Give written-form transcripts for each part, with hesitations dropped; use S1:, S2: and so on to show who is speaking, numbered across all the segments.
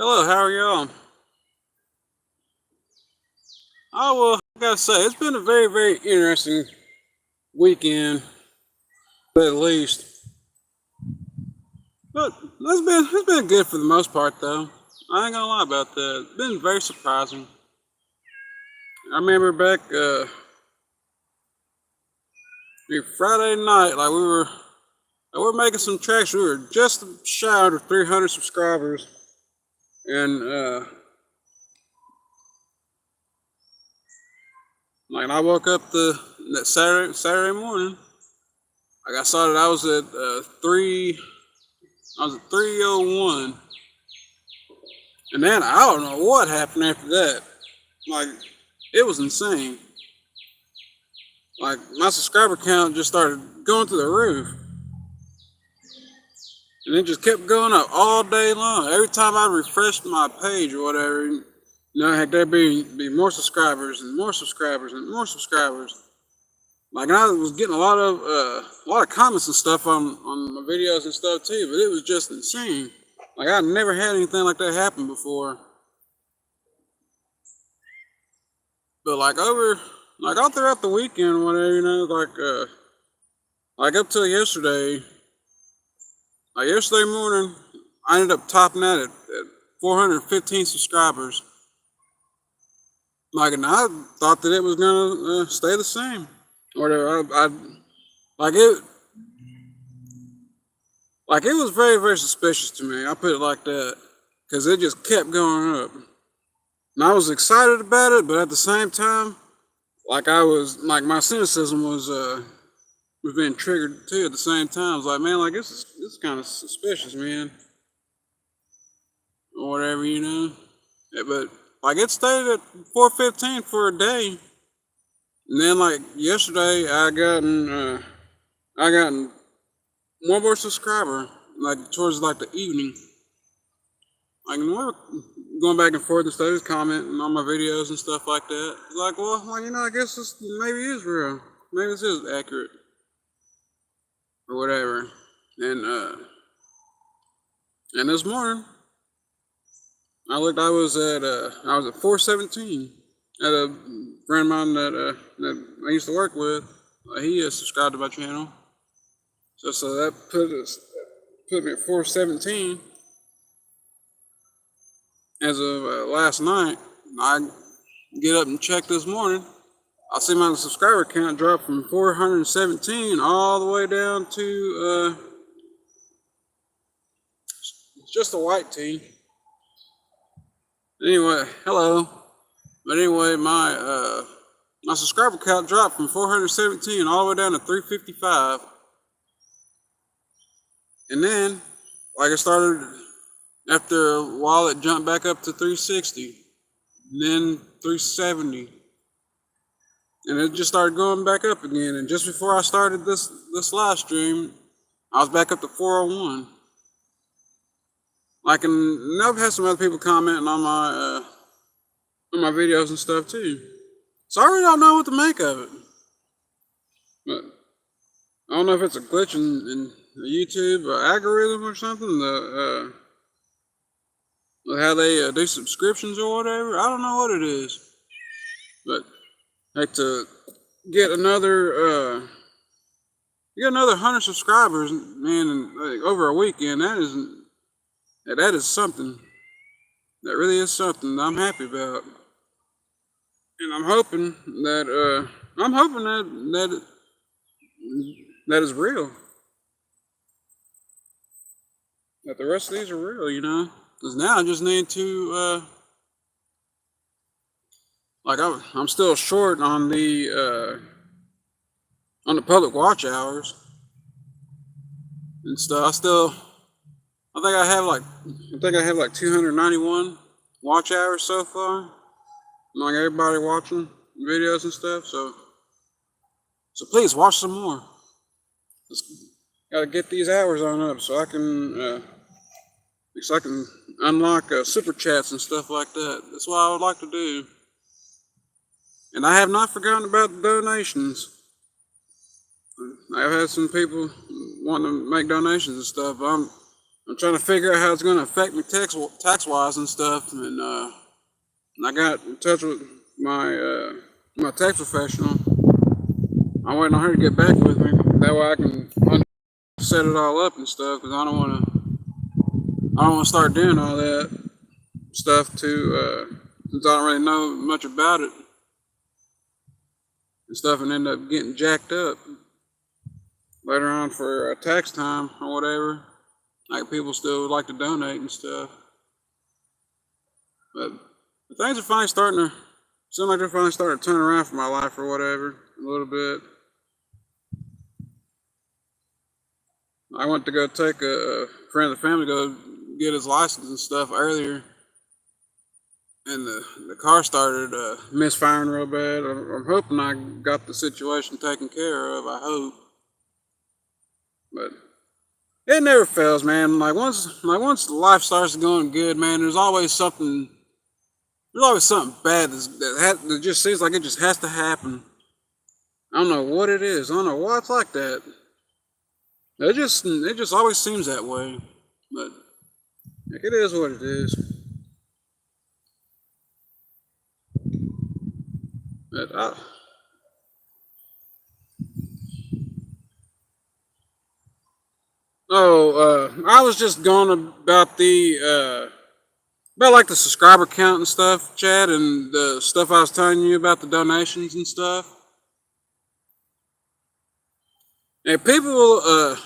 S1: Hello, how are y'all? Oh, well, I gotta say, it's been a very, very interesting weekend, at least. But it's been good for the most part, though. I ain't gonna lie about that. It's been very surprising. I remember back Friday night, we were making some tracks. We were just shy of 300 subscribers, and I woke up that Saturday morning. I saw that I was at 301. And then I don't know what happened after that. Like, it was insane. Like, my subscriber count just started going to the roof. And it just kept going up all day long. Every time I refreshed my page or whatever, heck, there'd be more subscribers and more subscribers and more subscribers. Like, and I was getting a lot of comments and stuff on my videos and stuff too, but it was just insane. Like, I'd never had anything like that happen before. But all throughout the weekend, whatever, like up till yesterday, like yesterday morning, I ended up topping out at 415 subscribers. Like, and I thought that it was gonna stay the same. Whatever, like it, like it was very, very suspicious to me. I put it like that, cause it just kept going up, and I was excited about it, but at the same time, like my cynicism was being triggered too at the same time. I was like, man, like this is kind of suspicious, man, or whatever, Yeah, but like it stayed at 415 for a day, and then like yesterday, I gotten one more subscriber, like towards like the evening. Like, and we were going back and forth and stuff, just commenting on my videos and stuff like that. Like, well, I guess this maybe is real. Maybe this is accurate or whatever. And this morning, I was at 417 at a friend of mine that I used to work with. He subscribed to my channel, so that put me at 417 as of last night. I get up and check this morning. I see my subscriber count drop from 417 all the way down to just a white tee. Anyway, hello. But anyway, my subscriber count dropped from 417 all the way down to 355. And then, like, it started, after a while, it jumped back up to 360, and then 370. And it just started going back up again. And just before I started this live stream, I was back up to 401. Like, and I've had some other people commenting on my videos and stuff too. So I really don't know what to make of it. But I don't know if it's a glitch in the YouTube algorithm or something. How they do subscriptions or whatever. I don't know what it is. But like to get another 100 subscribers, man, in like over a weekend, that is something. That really is something that I'm happy about. And I'm hoping that is real. That the rest of these are real, Because now I just need to I'm still short on the public watch hours and stuff. I think I have like 291 watch hours so far. Like everybody watching videos and stuff. So please watch some more. Just gotta get these hours on up so I can unlock super chats and stuff like that. That's what I would like to do. And I have not forgotten about the donations. I've had some people wanting to make donations and stuff. I'm I'm trying to figure out how it's going to affect me tax wise and stuff. And I got in touch with my tax professional. I'm waiting on her to get back with me. That way I can set it all up and stuff. Because I don't want to start doing all that stuff too. Since I don't really know much about it and stuff, and end up getting jacked up later on for tax time or whatever. Like people still would like to donate and stuff. But things are finally starting to seem like they're finally starting to turn around for my life or whatever a little bit. I went to go take a friend of the family go get his license and stuff earlier, and the car started misfiring real bad. I'm hoping I got the situation taken care of. I hope, but it never fails, man. Like once life starts going good, man, there's always something. There's always something bad that just seems like it just has to happen. I don't know what it is. I don't know why it's like that. It just always seems that way. But like, it is what it is. But I was just going about like the subscriber count and stuff, Chad, and the stuff I was telling you about the donations and stuff. And people,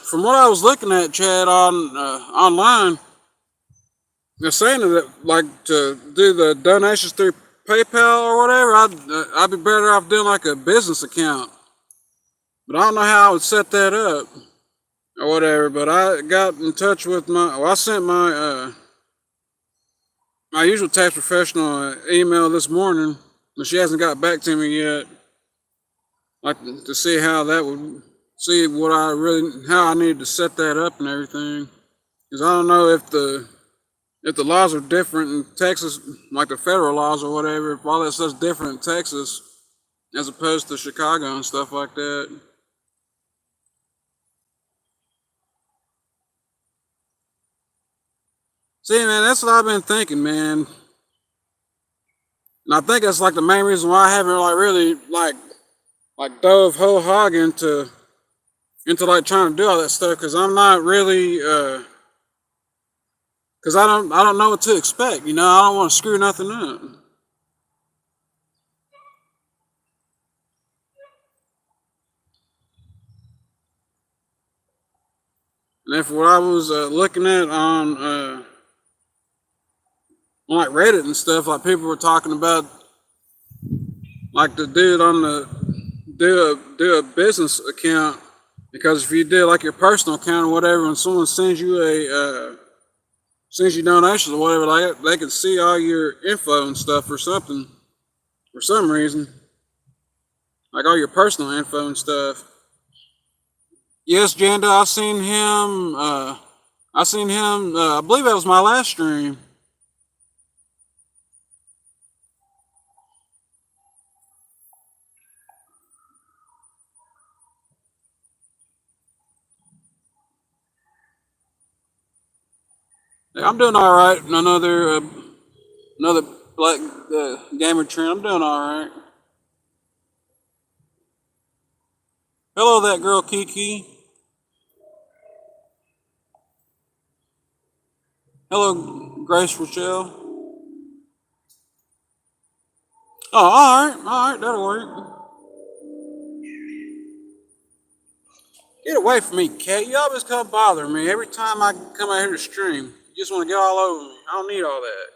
S1: from what I was looking at, Chad, on online, they're saying that like to do the donations through PayPal or whatever, I'd be better off doing like a business account. But I don't know how I would set that up or whatever. But I got in touch with I sent my usual tax professional email this morning, but she hasn't got back to me yet. Like to see how that would see what I really how I need to set that up and everything. Because I don't know if the laws are different in Texas, like the federal laws or whatever, if all that stuff's different in Texas as opposed to Chicago and stuff like that. See, man, that's what I've been thinking, man. And I think that's like the main reason why I haven't like really like dove whole hog into like trying to do all that stuff because I'm not really because I don't know what to expect. You know, I don't want to screw nothing up. And if what I was looking at on like Reddit and stuff, like people were talking about like the dude on the do a business account because if you do like your personal account or whatever, when someone sends you donations or whatever, like they can see all your info and stuff or something for some reason, like all your personal info and stuff. Yes, Janda, I seen him. I seen him. I believe that was my last stream. Yeah, I'm doing all right. Another black gamer trend. I'm doing all right. Hello, that girl Kiki. Hello, Grace Rochelle. Oh, all right, that'll work. Get away from me, cat. You always come bother me every time I come out here to stream. You just want to get all over me. I don't need all that.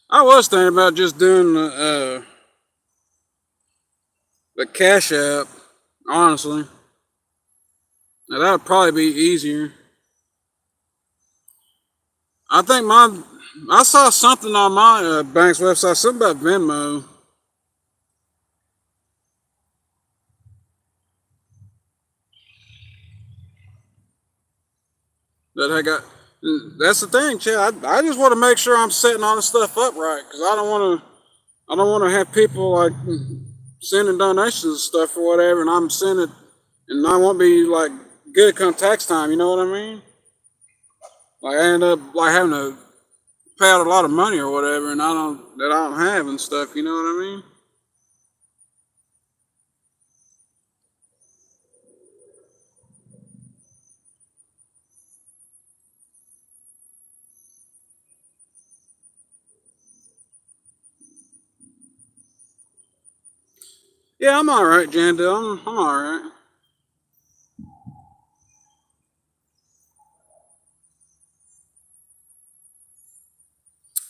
S1: I was thinking about just doing the Cash App, honestly. Now, that would probably be easier. I think I saw something on my bank's website, something about Venmo that I got. That's the thing, Chad. I just want to make sure I'm setting all this stuff up right because I don't want to. I don't want to have people like sending donations and stuff or whatever, and I'm sending, and I won't be like good come tax time. You know what I mean? Like I end up like having to pay out a lot of money or whatever, and I don't have and stuff. You know what I mean? Yeah, I'm all right, Jandel. I'm all right.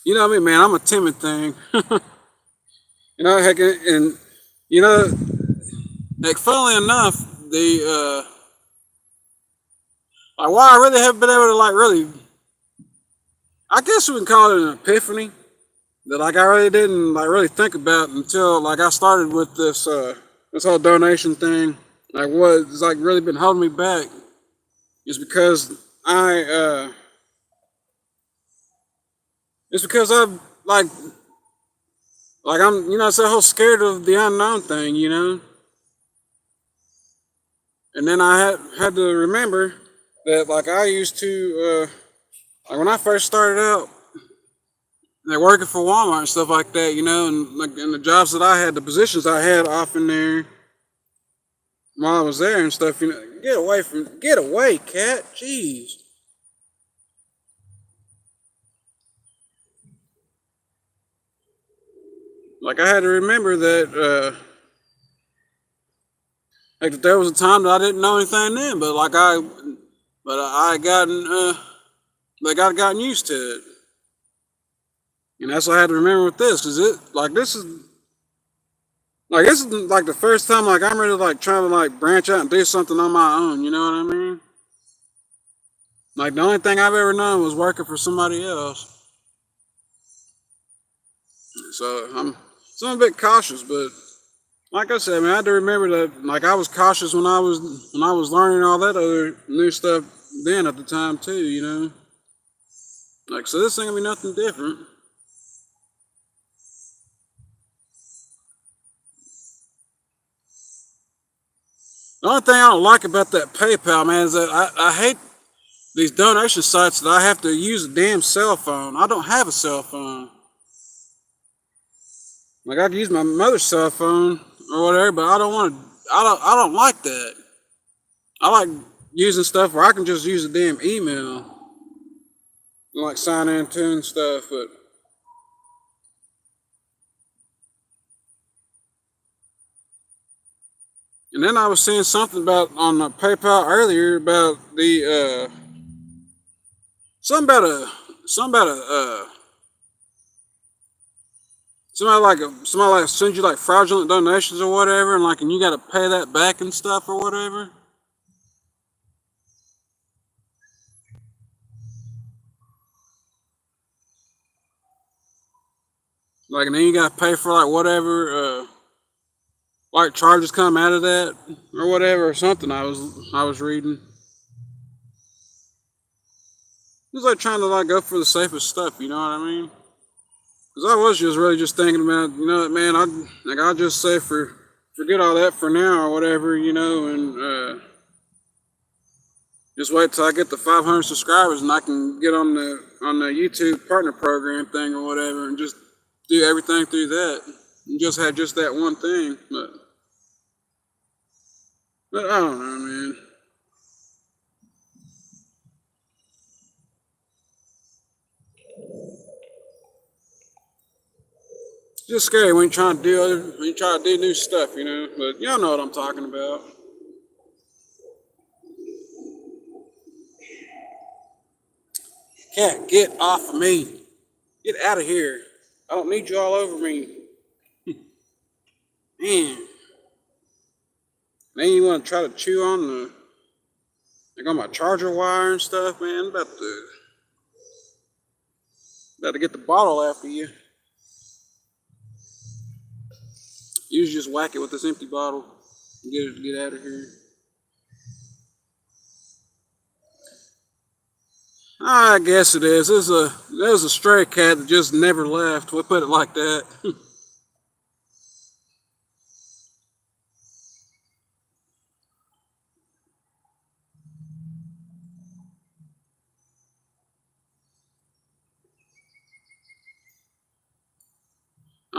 S1: You know what I mean, man? I'm a timid thing. You know, heck, and you know, like funnily enough, the like why I really haven't been able to like really, I guess we can call it an epiphany that like I really didn't like really think about until like I started with this whole donation thing. Like what's like really been holding me back is because I it's because I'm like I'm you know it's that whole scared of the unknown thing, you know. And then I had to remember that like I used to like when I first started out like working for Walmart and stuff like that, you know, and like in the jobs that I had, the positions I had off in there while I was there and stuff, you know, get away, cat, jeez. Like I had to remember that like there was a time that I didn't know anything then, but I gotten like I gotten used to it. And that's what I had to remember with this, cause it like this is like the first time like I'm really like trying to like branch out and do something on my own. You know what I mean? Like the only thing I've ever known was working for somebody else. So I'm a bit cautious, but like I said, man, I had to remember that like I was cautious when I was learning all that other new stuff then at the time too. You know, like so this ain't gonna be nothing different. The only thing I don't like about that PayPal, man, is that I hate these donation sites that I have to use a damn cell phone. I don't have a cell phone. Like I can use my mother's cell phone or whatever, but I don't want to. I don't like that. I like using stuff where I can just use a damn email and like sign into and stuff. But and then I was seeing something about on the PayPal earlier about the something about a something about a somebody like sends you like fraudulent donations or whatever, and like and you got to pay that back and stuff or whatever. Like and then you got to pay for like whatever like charges come out of that or whatever or something. I was reading. It was like trying to like go for the safest stuff. You know what I mean? Because I was just really just thinking about you know man I'll just say forget all that for now or whatever you know and just wait till I get the 500 subscribers and I can get on the YouTube partner program thing or whatever and just do everything through that and just have just that one thing. But I don't know, man. It's just scary when you try to do new stuff, you know. But y'all know what I'm talking about. Cat, get off of me. Get out of here. I don't need you all over me. Man. Then you want to try to chew on the like on my charger wire and stuff, man. About to get the bottle after you. You just whack it with this empty bottle and get out of here. I guess it is. There's a stray cat that just never left. We'll put it like that.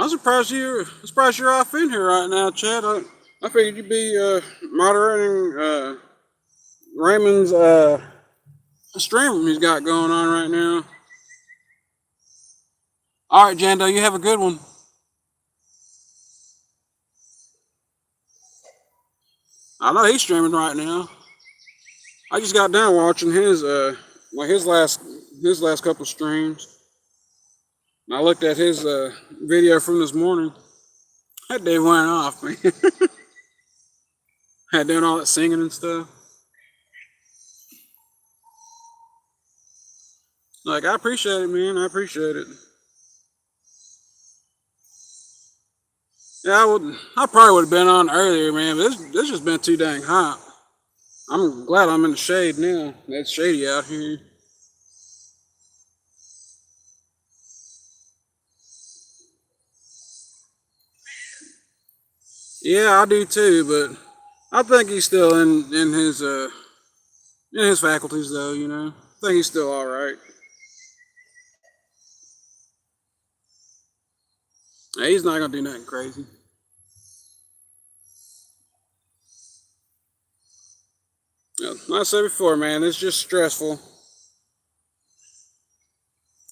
S1: I'm surprised you're off in here right now, Chad. I figured you'd be moderating Raymond's stream he's got going on right now. All right, Jando, you have a good one. I know he's streaming right now. I just got done watching his like his last couple streams. And I looked at his video from this morning. That dude went off, man. Had doing all that singing and stuff. Like I appreciate it, man. I appreciate it. Yeah, I probably would have been on earlier, man. But this just been too dang hot. I'm glad I'm in the shade now. It's shady out here. Yeah, I do too, but I think he's still in his faculties though, you know. I think he's still all right. Yeah, he's not gonna do nothing crazy. Yeah, like I said before, man, it's just stressful.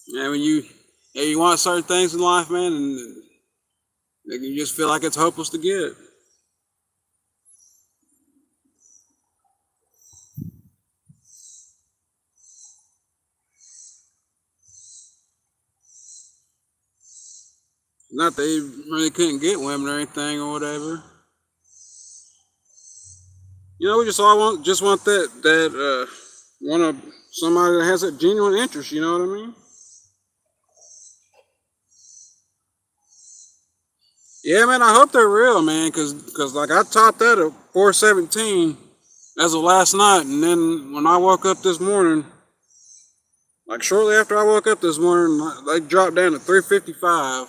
S1: And when you want certain things in life, man, and you just feel like it's hopeless to get. Not that he really couldn't get women or anything or whatever. You know, we just want want somebody that has that genuine interest. You know what I mean? Yeah, man. I hope they're real, man. Cause like I taught that at 417 as of last night, and then when I woke up this morning, like shortly after I woke up this morning, they dropped down to 355.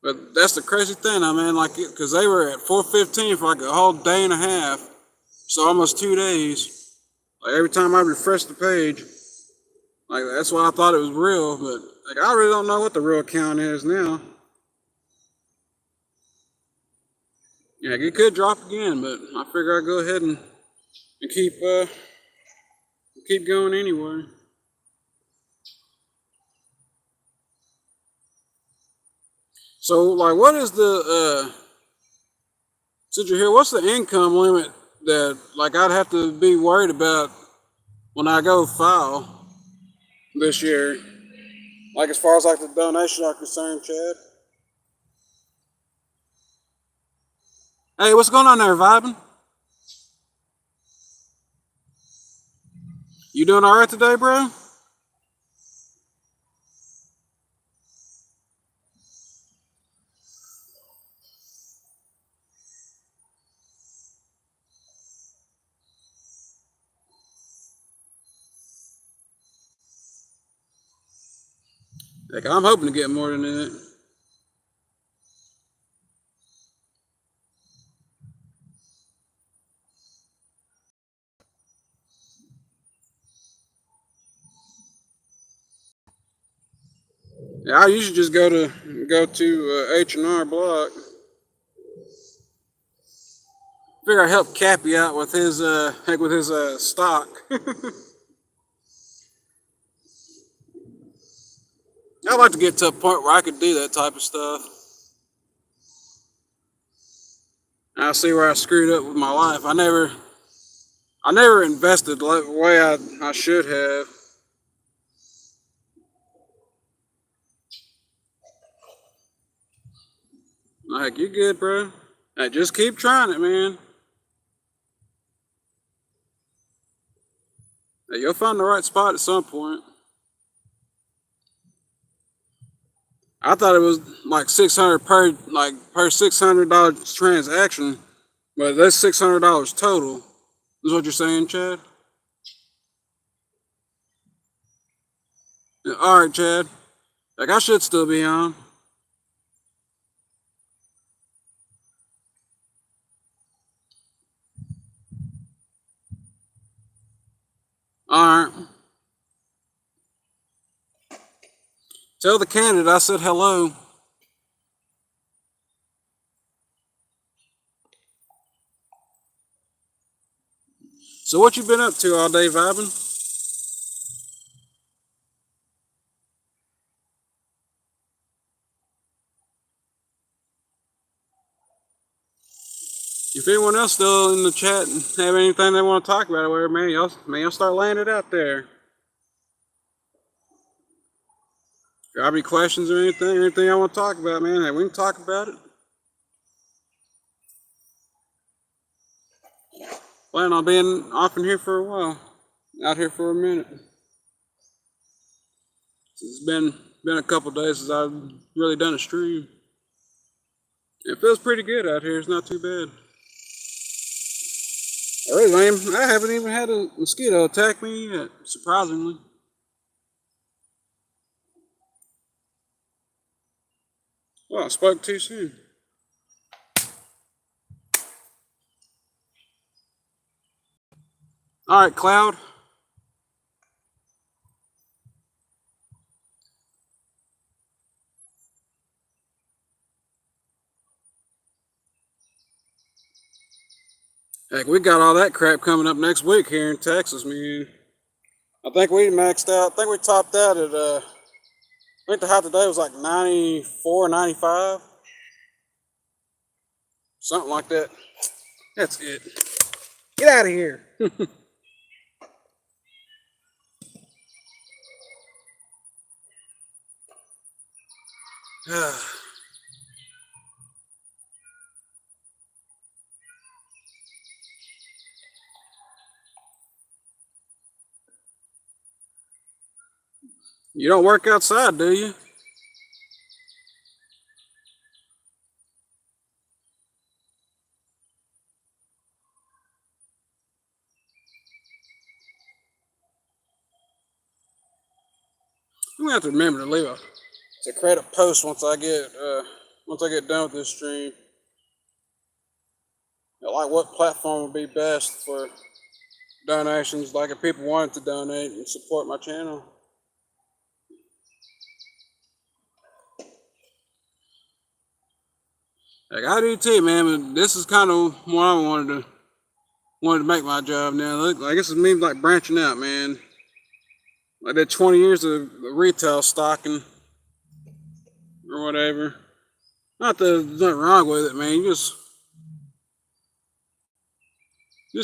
S1: But that's the crazy thing, I mean, like, cause they were at 415 for like a whole day and a half, so almost 2 days. Like every time I refresh the page, like that's why I thought it was real, but like I really don't know what the real count is now. Yeah, it could drop again, but I figure I'd go ahead and keep going anyway. So like what is the since you're here, what's the income limit that like I'd have to be worried about when I go file this year? Like as far as like the donation are concerned, Chad. Hey, what's going on there, vibing? You doing all right today, bro? Like I'm hoping to get more than that. Yeah, I usually just go to H&R Block. Figure I help Cappy out with his heck with his stock. I'd like to get to a point where I could do that type of stuff. I see where I screwed up with my life. I never invested the way I should have. Like you good, bro? Hey, just keep trying it, man. Hey, you'll find the right spot at some point. I thought it was like 600 per $600 transaction, but that's $600 total. Is what you're saying, Chad? Yeah, all right, Chad. Like I should still be on. All right. Tell the candidate I said hello. So what you been up to all day, vibing? If anyone else still in the chat and have anything they want to talk about, or whatever, man, y'all start laying it out there. If y'all have any questions or anything I want to talk about, man, hey, we can talk about it. Plan on being off in here for a while, out here for a minute. It's been a couple days since I've really done a stream. It feels pretty good out here. It's not too bad. Really lame. I haven't even had a mosquito attack me yet, surprisingly. Well, I spoke too soon. All right, Cloud. Heck, we got all that crap coming up next week here in Texas, man. I think we maxed out. I think we topped out at, I think the high today was like 94, 95. Something like that. That's it. Get out of here. You don't work outside, do you? I'm gonna have to remember to leave a credit post once I get done with this stream. Like what platform would be best for donations, like if people wanted to donate and support my channel. Like I do too, man, but this is kind of what I wanted to make my job now. Look, I guess it's me like branching out, man. I did 20 years of retail stocking or whatever. Not that there's nothing wrong with it, man. Just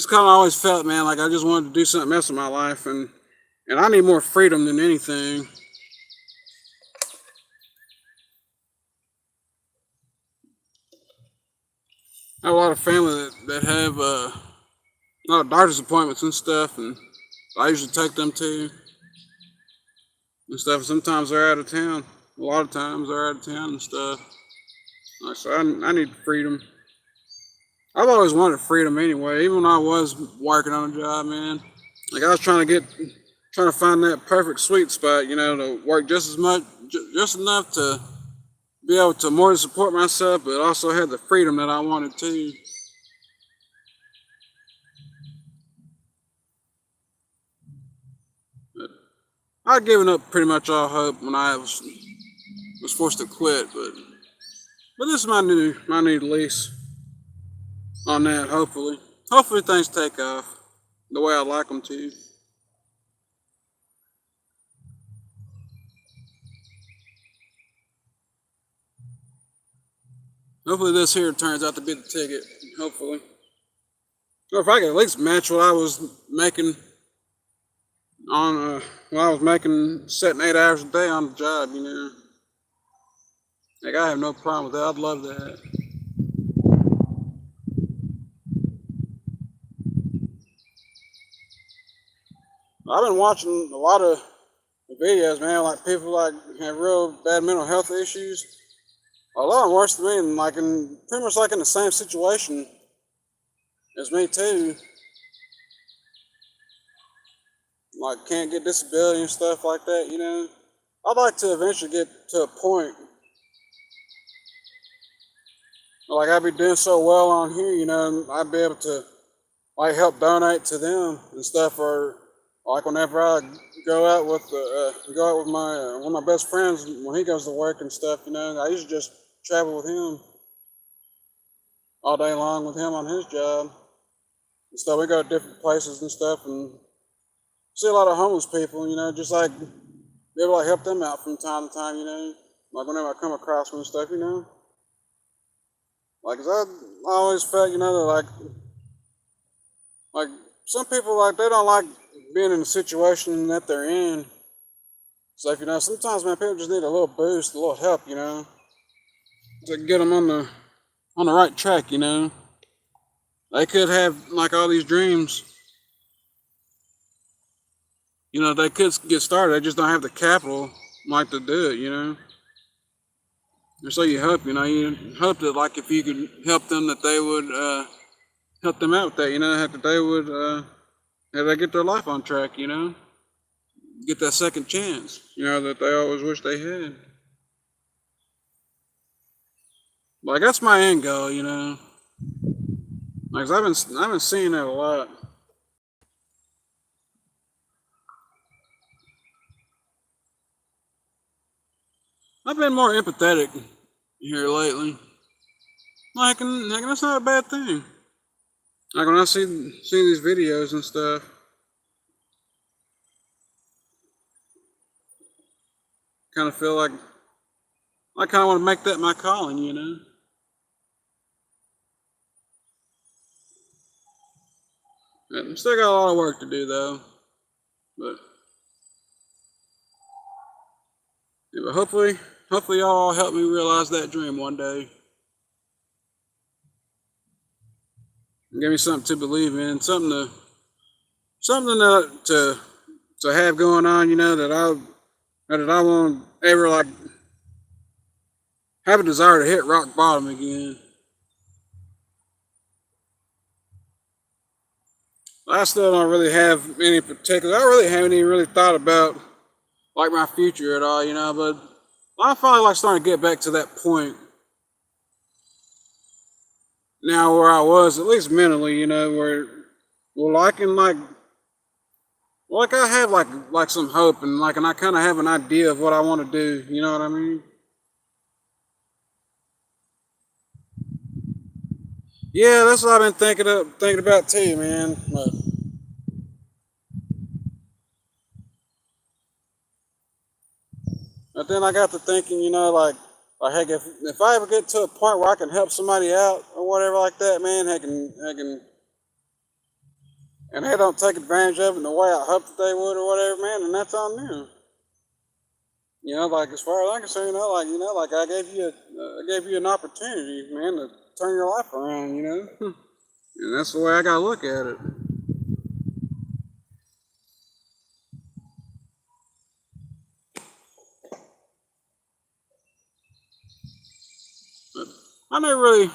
S1: kind of always felt, man, like I just wanted to do something else in my life, and I need more freedom than anything. I have a lot of family that have a lot of doctor's appointments and stuff, and I usually take them to and stuff. Sometimes they're out of town. A lot of times they're out of town and stuff. Like, so I need freedom. I've always wanted freedom anyway, even when I was working on a job, man. Like I was trying to find that perfect sweet spot, to work just as much, just enough to be able to more to support myself, but also have the freedom that I wanted to. But I'd given up pretty much all hope when I was forced to quit, but this is my new lease on that. Hopefully things take off the way I like them to. Hopefully this here turns out to be the ticket. Hopefully, or if I could at least match what I was making on setting 8 hours a day on the job, Like I have no problem with that. I'd love that. I've been watching a lot of videos, man, like people like have real bad mental health issues. A lot worse than me, and like pretty much like in the same situation as me too. Like can't get disability and stuff like that, I'd like to eventually get to a point like I'd be doing so well on here, I'd be able to like help donate to them and stuff, or like whenever I go out with my one of my best friends when he goes to work and stuff. You know, I usually just travel with him all day long with him on his job and stuff. We go to different places and stuff and see a lot of homeless people. You know, just like be able to help them out from time to time. You know, like whenever I come across them and stuff. You know, like 'cause I always felt you know that like some people like they don't like being in the situation that they're in. So if you know, sometimes man, people just need a little boost, a little help, you know, to get them on the right track. You know, they could have like all these dreams. You know, they could get started. They just don't have the capital like to do it. You know, and so you hope, you know, you hope that like if you could help them, that they would help them out with that. You know, that they would that they get their life on track. You know, get that second chance. You know, that they always wish they had. Like that's my end goal, you know. Like 'cause I've been seeing that a lot. I've been more empathetic here lately. Like that's not a bad thing. Like when I see these videos and stuff, kind of feel like I kind of want to make that my calling, you know. And still got a lot of work to do though, but, yeah, but hopefully y'all help me realize that dream one day. And give me something to believe in, something to have going on, you know, that I won't ever like have a desire to hit rock bottom again. I still don't really have any particular. I really haven't even really thought about like my future at all, you know. But I finally like starting to get back to that point now where I was, at least mentally, you know, where well, I can like I have like some hope and I kind of have an idea of what I want to do. You know what I mean? Yeah, that's what I've been thinking about too, man. But then I got to thinking, you know, like heck, if I ever get to a point where I can help somebody out or whatever like that, man, heck, and they don't take advantage of it in the way I hoped that they would or whatever, man, and that's on them. You know, like as far as I'm concerned, like I gave you an opportunity, man, to turn your life around, you know, and that's the way I gotta look at it. But I never really,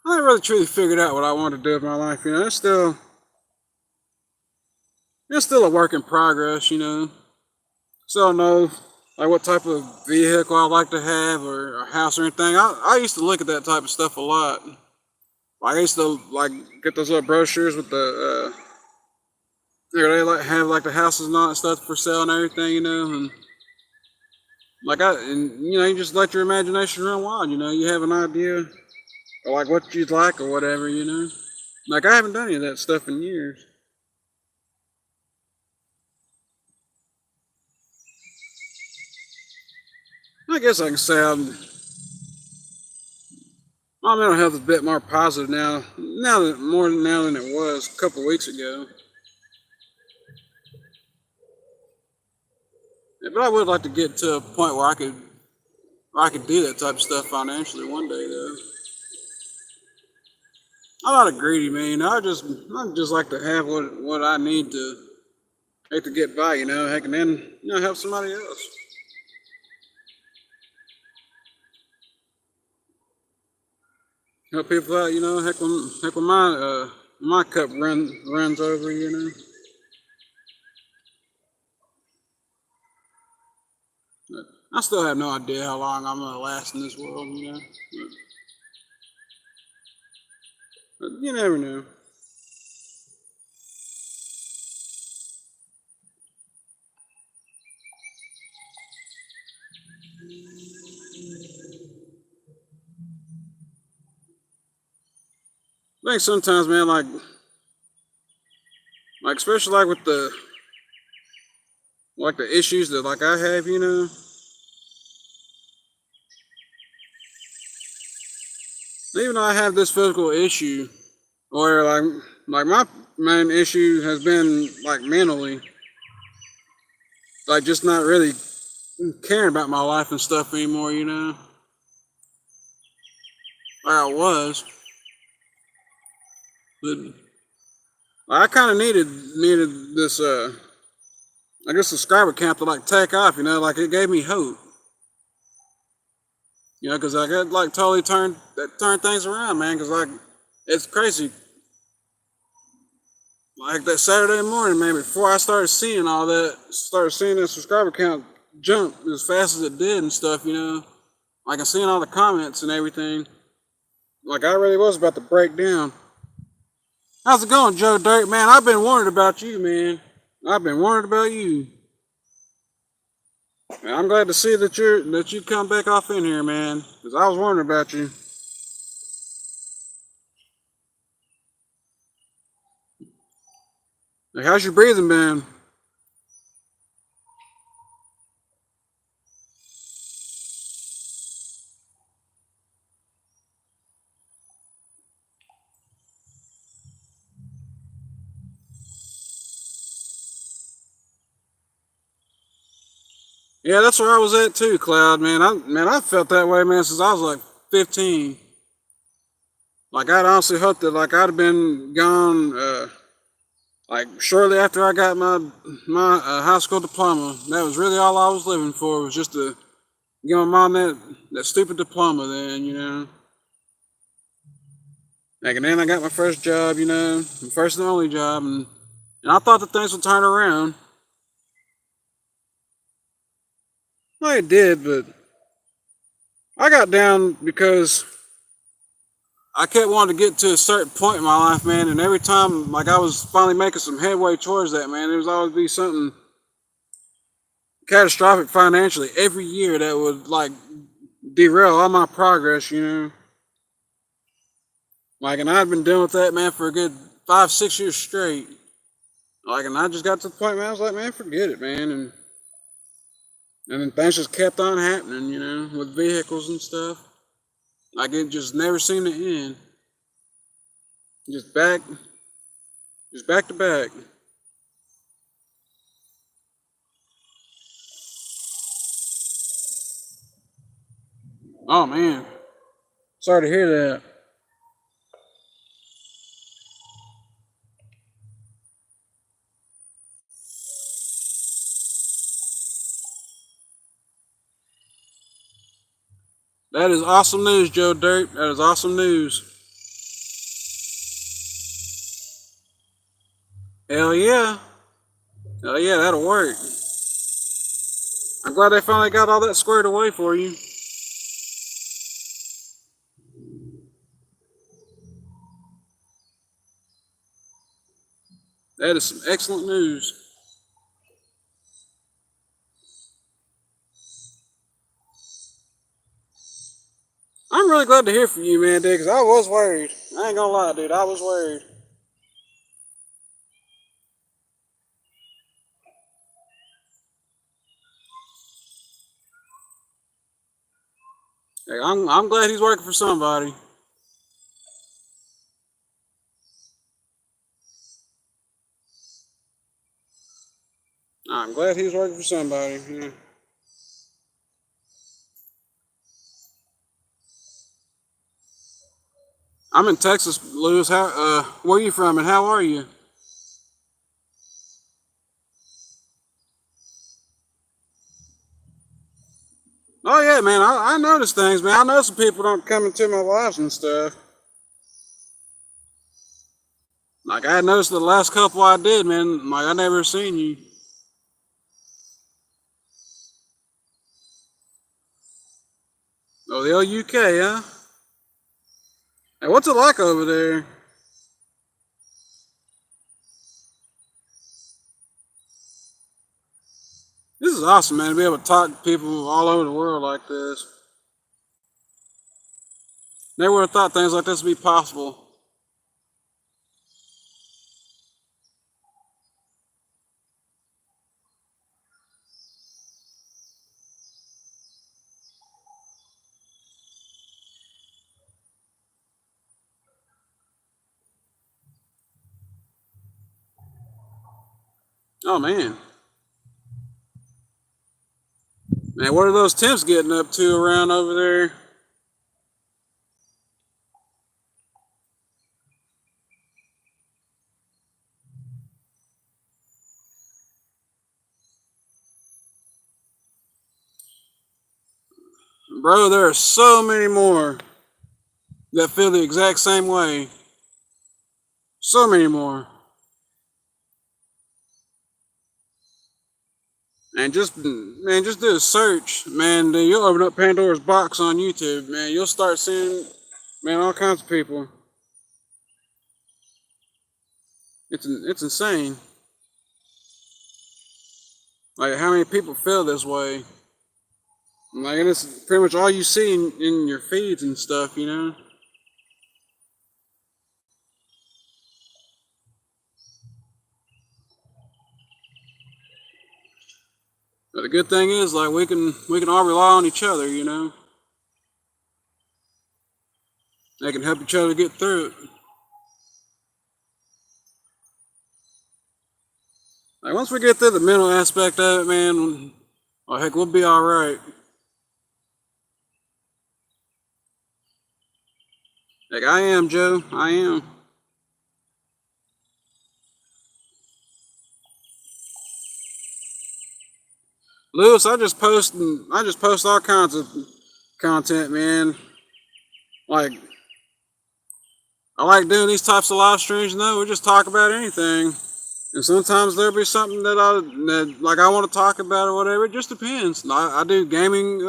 S1: I never really truly figured out what I want to do with my life. You know, it's still a work in progress. You know, still don't know like what type of vehicle I like to have or a house or anything. I used to look at that type of stuff a lot. Like, I used to like get those little brochures with they like have like the houses and all that stuff for sale and everything, you know, and and you know, you just let your imagination run wild, you know, you have an idea of like what you'd like or whatever, you know. Like I haven't done any of that stuff in years. I guess I can say my mental health is a bit more positive now than it was a couple of weeks ago. Yeah, but I would like to get to a point where I could do that type of stuff financially one day though. I'm not a greedy man. I just like to have what I need to get by, you know, heck, and then you know help somebody else, help people out, you know, heck when my cup runs over, you know. But I still have no idea how long I'm gonna last in this world, you know. But you never know. I think sometimes, man, like especially like with the issues that like I have, even though I have this physical issue, or like my main issue has been like mentally, like just not really caring about my life and stuff anymore, like I was. But I kind of needed this I guess subscriber count to like take off, like it gave me hope, because I got like totally turned things around, man. Because like it's crazy. Like that Saturday morning, man, before I started seeing the subscriber count jump as fast as it did and stuff, like I seeing all the comments and everything. Like I really was about to break down. How's it going, Joe Dirt, man? I've been wondering about you, man. I've been wondering about you. And I'm glad to see that you come back off in here, man. Because I was wondering about you. Like, how's your breathing been? Yeah, that's where I was at too, Cloud, man. I felt that way, man, since I was like 15. Like I'd honestly hoped that like I'd have been gone like shortly after I got my high school diploma. That was really all I was living for, was just to get my mom that stupid diploma then, Like, and then I got my first job, my first and only job, and I thought that things would turn around. Well, it did, but I got down because I kept wanting to get to a certain point in my life, man, and every time like I was finally making some headway towards that, man, there was always be something catastrophic financially every year that would like derail all my progress, Like, and I'd been dealing with that, man, for a good 5, 6 years straight. Like, and I just got to the point, man, I was like, man, forget it, man, and then things just kept on happening, with vehicles and stuff. Like it just never seemed to end. Just back, just back to back. Oh man, sorry to hear that. That is awesome news, Joe Dirt. That is awesome news. Hell yeah. Hell yeah, that'll work. I'm glad they finally got all that squared away for you. That is some excellent news. I'm really glad to hear from you, man, dude, because I was worried. I ain't gonna lie, dude. I was worried. Hey, I'm glad he's working for somebody. I'm glad he's working for somebody. Yeah. I'm in Texas, Lewis. Where are you from, and how are you? Oh yeah, man. I notice things, man. I know some people don't come into my lives and stuff. Like I noticed the last couple I did, man. Like I never seen you. Oh, the LUK, huh? Hey, what's it like over there? This is awesome, man. To be able to talk to people all over the world like this. Never would have thought things like this would be possible. Oh man, man, what are those temps getting up to around over there? Bro, there are so many more that feel the exact same way. So many more. And just do a search, man. Then you'll open up Pandora's box on YouTube, man. You'll start seeing, man, all kinds of people. It's insane. Like how many people feel this way. Like, and it's pretty much all you see in your feeds and stuff, you know. But the good thing is, like, we can all rely on each other, you know. They can help each other get through it. Like once we get through the mental aspect of it, man, well, heck, we'll be all right. Like I am, Joe. I am. Lewis, I just post all kinds of content, man. Like I like doing these types of live streams, you know, we just talk about anything. And sometimes there'll be something that like I want to talk about or whatever. It just depends. I do gaming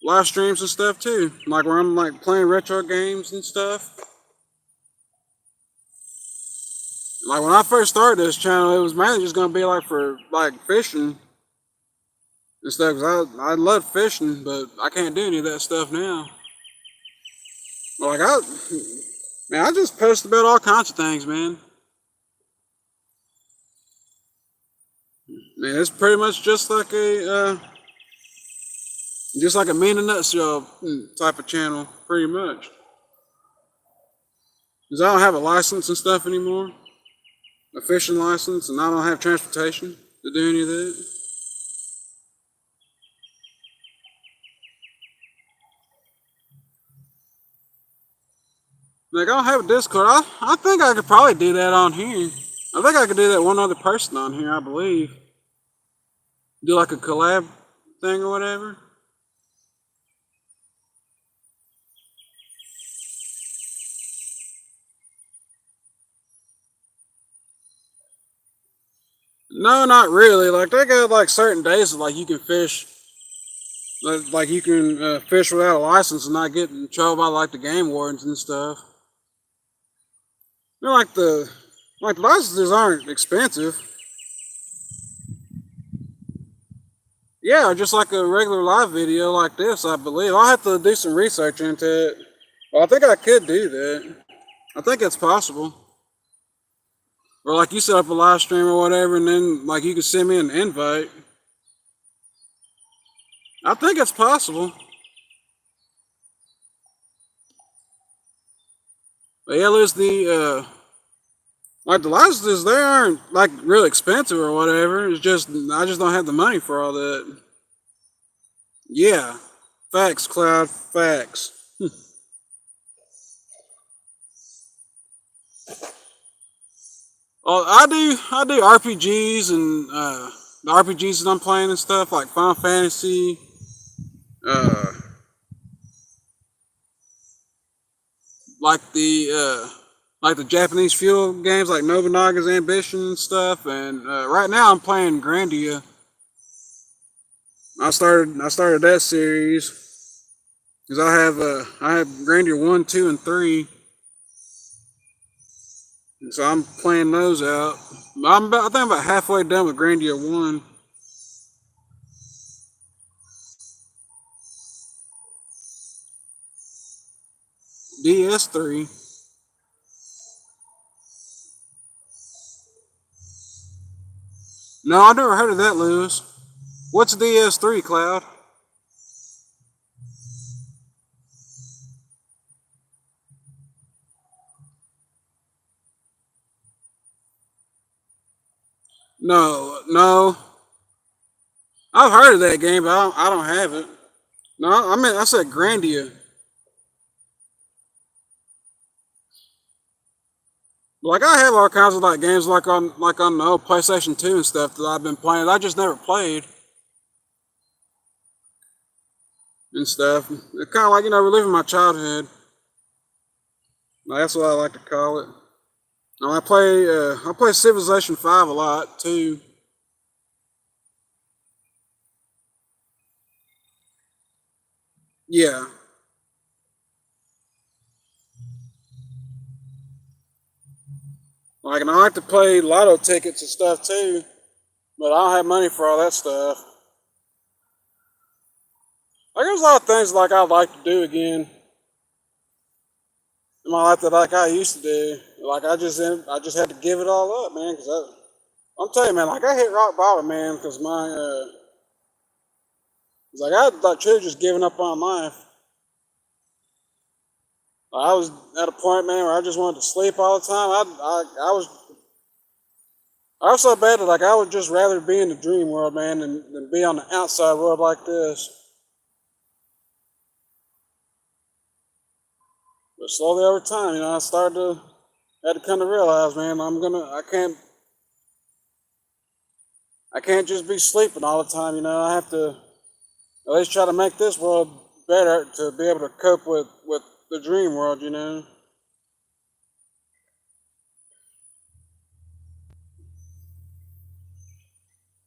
S1: live streams and stuff too. Like where I'm like playing retro games and stuff. Like when I first started this channel, it was mainly just gonna be like for like fishing and stuff. Cause I love fishing, but I can't do any of that stuff now. But like I just post about all kinds of things, man. Man, it's pretty much just like a mean in a nutshell type of channel, pretty much. Cause I don't have a license and stuff anymore, a fishing license, and I don't have transportation to do any of that. Like I don't have a Discord. I think I could probably do that on here. I think I could do that one other person on here, I believe. Do like a collab thing or whatever. No, not really. Like they got like certain days like you can fish, like you can fish without a license and not get in trouble by like the game wardens and stuff. They're like the licenses aren't expensive. Yeah, just like a regular live video like this, I believe. I'll have to do some research into it. Well, I think I could do that. I think it's possible. Or like you set up a live stream or whatever, and then like you could send me an invite. I think it's possible. But yeah, there's like the licenses. They aren't like real expensive or whatever. It's just I just don't have the money for all that. Yeah, facts, Cloud, facts. Well, I do RPGs and the RPGs that I'm playing and stuff like Final Fantasy, uh, like the Japanese feudal games like Nobunaga's Ambition and stuff. And right now I'm playing Grandia. I started that series because I have Grandia 1, 2, and 3. And so I'm playing those out. I think I'm about halfway done with Grandia 1. DS3. No, I never heard of that, Lewis. What's DS3, Cloud? No, no. I've heard of that game, but I don't have it. No, I mean I said Grandia. Like I have all kinds of like games like on the old PlayStation 2 and stuff that I've been playing. I just never played and stuff. It's kind of like reliving my childhood. Like, that's what I like to call it. And I play Civilization 5 a lot too. Yeah. Like and I like to play lotto tickets and stuff too, but I don't have money for all that stuff. Like there's a lot of things like I'd like to do again in my life that like I used to do. Like I just had to give it all up, man. I'm telling you, man, like I hit rock bottom, man, because it's like I like truly just giving up on life. I was at a point, man, where I just wanted to sleep all the time. I was so bad that like I would just rather be in the dream world, man, than be on the outside world like this. But slowly over time, I started to had to come to realize, man, I can't just be sleeping all the time. I have to at least try to make this world better to be able to cope with the dream world.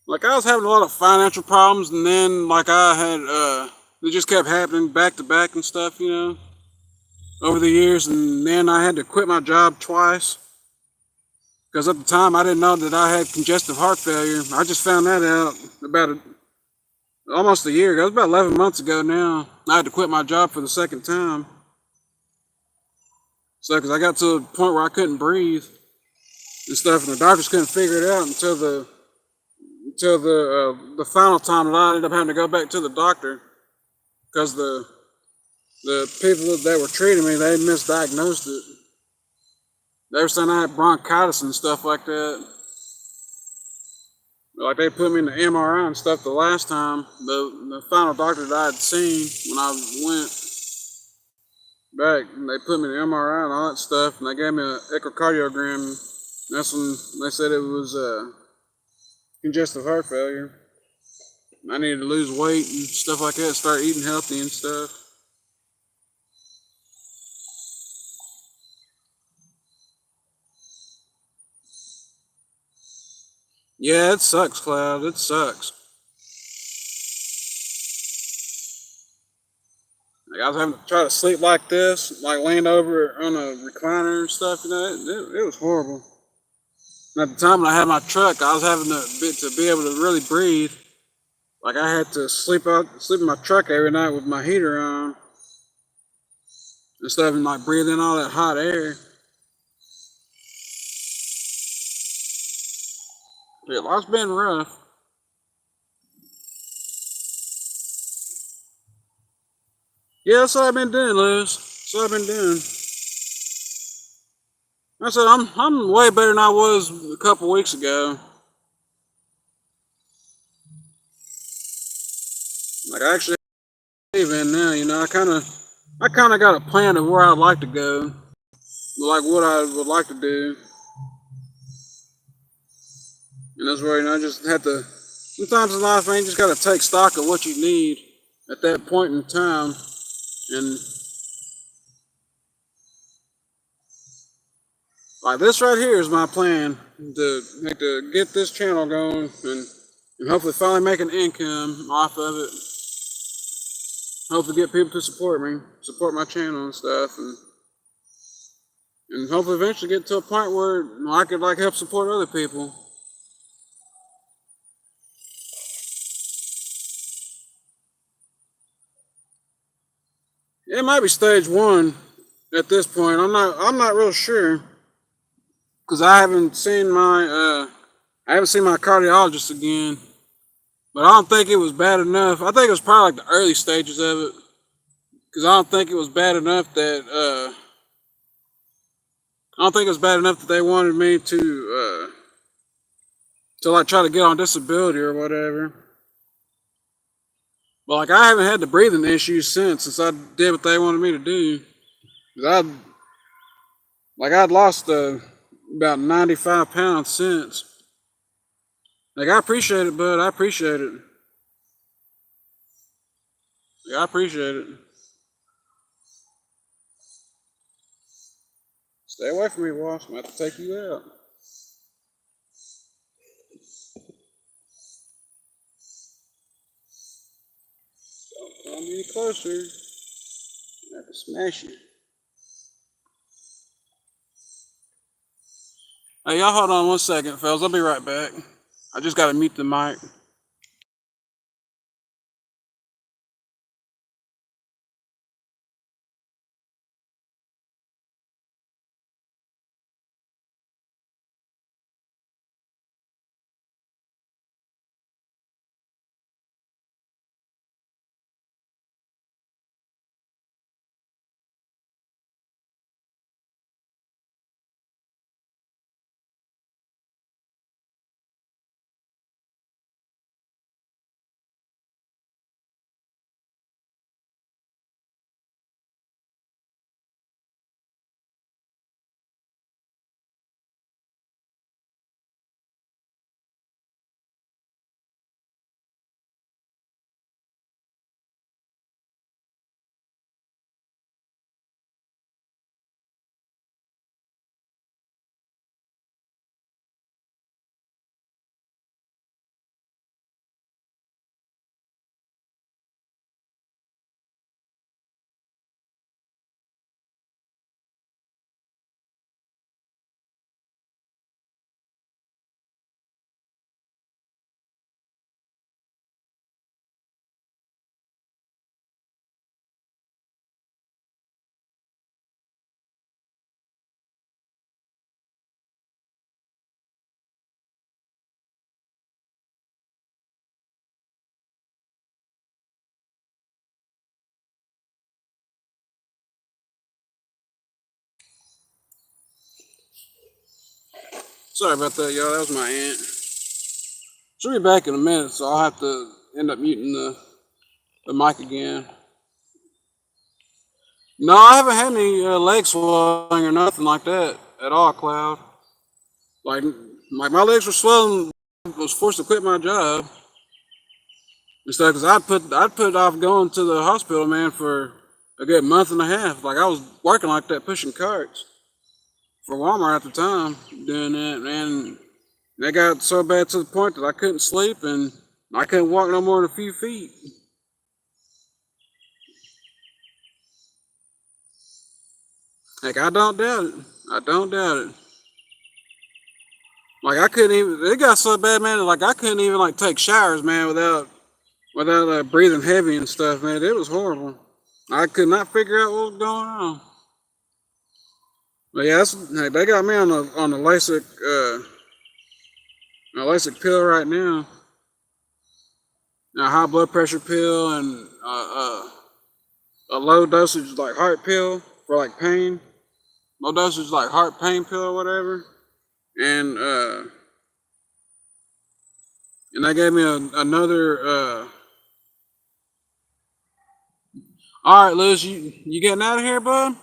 S1: Like I was having a lot of financial problems, and then like I had it just kept happening back to back and stuff, over the years, and then I had to quit my job twice because at the time I didn't know that I had congestive heart failure. I just found that out almost a year ago. It was about 11 months ago now. I had to quit my job for the second time. So because I got to a point where I couldn't breathe and stuff, and the doctors couldn't figure it out until the final time that I ended up having to go back to the doctor because the people that were treating me, they misdiagnosed it. They were saying I had bronchitis and stuff like that. Like they put me in the MRI and stuff the last time. The final doctor that I had seen when I went back, and they put me in the MRI and all that stuff, and they gave me an echocardiogram. That's when they said it was congestive heart failure. I needed to lose weight and stuff like that, start eating healthy and stuff. Yeah, it sucks, Cloud. It sucks. Like I was having to try to sleep like this, like laying over on a recliner and stuff. It was horrible. And at the time when I had my truck, I was having to be able to really breathe. Like I had to sleep in my truck every night with my heater on and stuff, and like breathe in all that hot air. Yeah, life's been rough. Yeah, that's what I've been doing, Liz. That's what I've been doing. I said I'm way better than I was a couple weeks ago. Like I actually have in now. I kind of got a plan of where I'd like to go, like what I would like to do, and that's where I just have to. Sometimes in life, man, you just got to take stock of what you need at that point in time, and like this right here is my plan to get this channel going and hopefully finally make an income off of it. Hopefully get people to support me, support my channel and stuff, and hopefully eventually get to a point where I could like help support other people. It might be stage one at this point. I'm not real sure because I haven't seen my cardiologist again. But I don't think it was bad enough. I think it was probably like the early stages of it because I don't think it was bad enough that they wanted me to like try to get on disability or whatever. But like I haven't had the breathing issues since I did what they wanted me to do. 'Cause I'd lost about 95 pounds since. Like I appreciate it, bud. I appreciate it. Like, I appreciate it. Stay away from me, Walsh. I'm about to take you out. Don't come any closer. I have to smash you. Hey, y'all hold on 1 second, fellas. I'll be right back. I just gotta mute the mic. Sorry about that, y'all. That was my aunt. She'll be back in a minute, so I'll have to end up muting the mic again. No, I haven't had any leg swelling or nothing like that at all, Cloud. Like my legs were swelling. I was forced to quit my job and stuff because I'd put off going to the hospital, man, for a good month and a half. Like I was working like that, pushing carts for Walmart at the time, doing that, and they got so bad to the point that I couldn't sleep and I couldn't walk no more than a few feet. Like I don't doubt it. I don't doubt it. Like I couldn't even. It got so bad, man. Like I couldn't even like take showers, man, without breathing heavy and stuff, man. It was horrible. I could not figure out what was going on. But yeah, hey, they got me on the LASIK a LASIK pill right now. A high blood pressure pill and a low dosage like heart pill for like pain. Low dosage like heart pain pill or whatever. And and they gave me another. All right, Liz, you getting out of here, bud?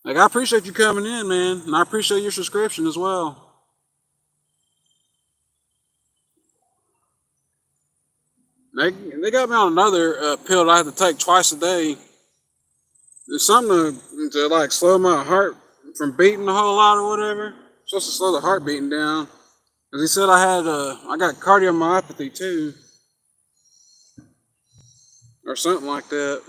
S1: Like I appreciate you coming in, man, and I appreciate your subscription as well. They got me on another pill that I have to take twice a day. It's something to like slow my heart from beating a whole lot or whatever. It's supposed to slow the heart beating down. Cause he said I got cardiomyopathy too, or something like that.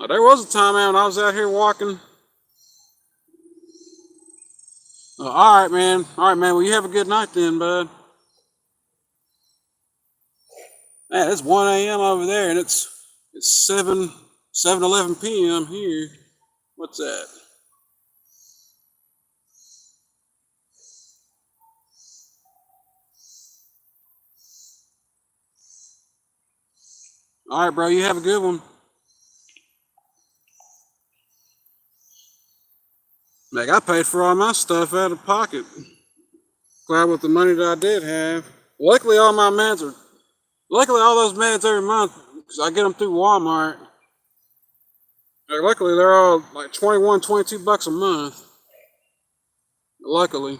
S1: There was a time, man, when I was out here walking. All right, man. All right, man. Well, you have a good night then, bud. Man, it's 1 a.m. over there, and it's 7:11 p.m. here. What's that? All right, bro. You have a good one. Like, I paid for all my stuff out of pocket. Glad with the money that I did have. Luckily, luckily all those meds every month, because I get them through Walmart. Like, luckily, they're all like 21, 22 bucks a month. Luckily.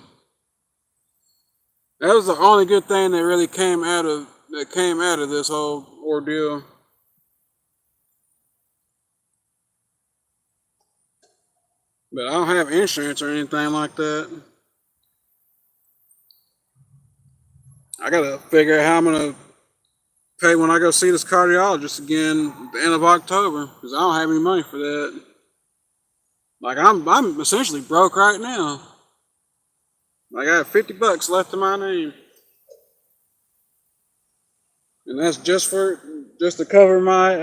S1: That was the only good thing that really came out of this whole ordeal. But I don't have insurance or anything like that. I gotta figure out how I'm gonna pay when I go see this cardiologist again at the end of October, because I don't have any money for that. Like, I'm essentially broke right now. Like, I have 50 bucks left in my name, and that's just to cover my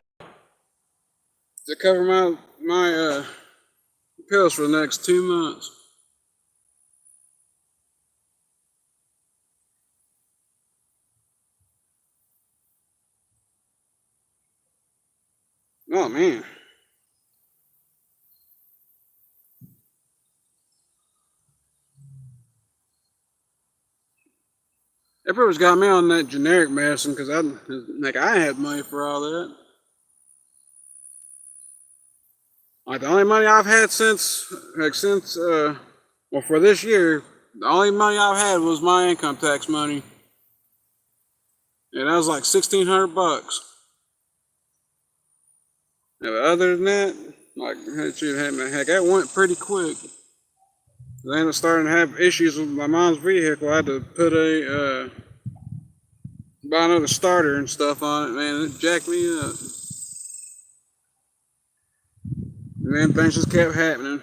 S1: pills for the next 2 months. Oh man, everybody's got me on that generic medicine because I had money for all that. Like, the only money I've had since for this year, the only money I've had was my income tax money, and that was like 1,600 bucks. Yeah, but other than that, like, heck, that went pretty quick. I ended up starting to have issues with my mom's vehicle. I had to buy another starter and stuff on it. Man, it jacked me up. And then things just kept happening.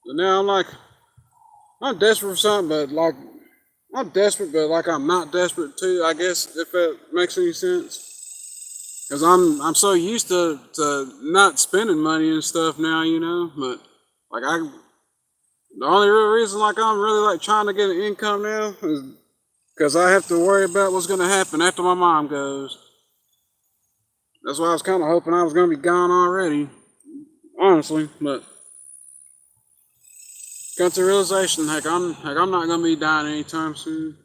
S1: But now I'm desperate for something, but like, I'm desperate, but like, I'm not desperate too, I guess, if that makes any sense. Because I'm so used to not spending money and stuff now, but like, the only real reason like I'm really like trying to get an income now is because I have to worry about what's gonna happen after my mom goes. That's why I was kind of hoping I was gonna be gone already, honestly. But got the realization, heck, I'm not gonna be dying anytime soon.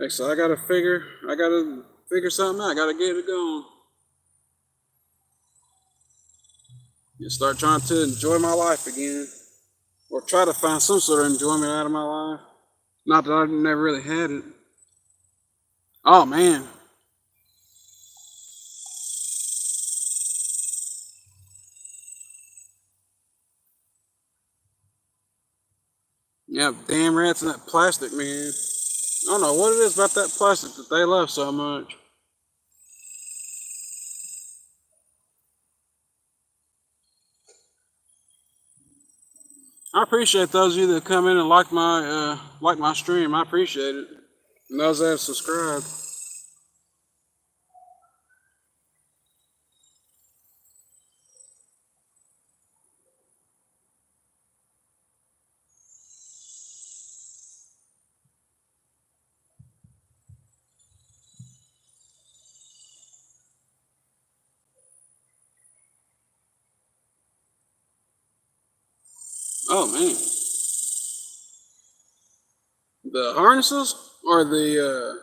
S1: Heck, so I gotta figure something out. I gotta get it going. And start trying to enjoy my life again, or try to find some sort of enjoyment out of my life. Not that I've never really had it. Oh man, yeah, damn rats and that plastic, man. I don't know what it is about that plastic that they love so much. I appreciate those of you that come in and like my stream. I appreciate it. And those that have subscribed. Oh man, the harnesses or the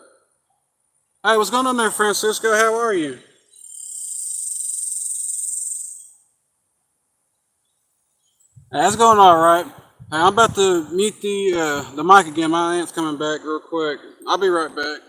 S1: Hey, what's going on there, Francisco? How are you? Hey, that's going all right. Hey, I'm about to mute the mic again. My aunt's coming back real quick. I'll be right back.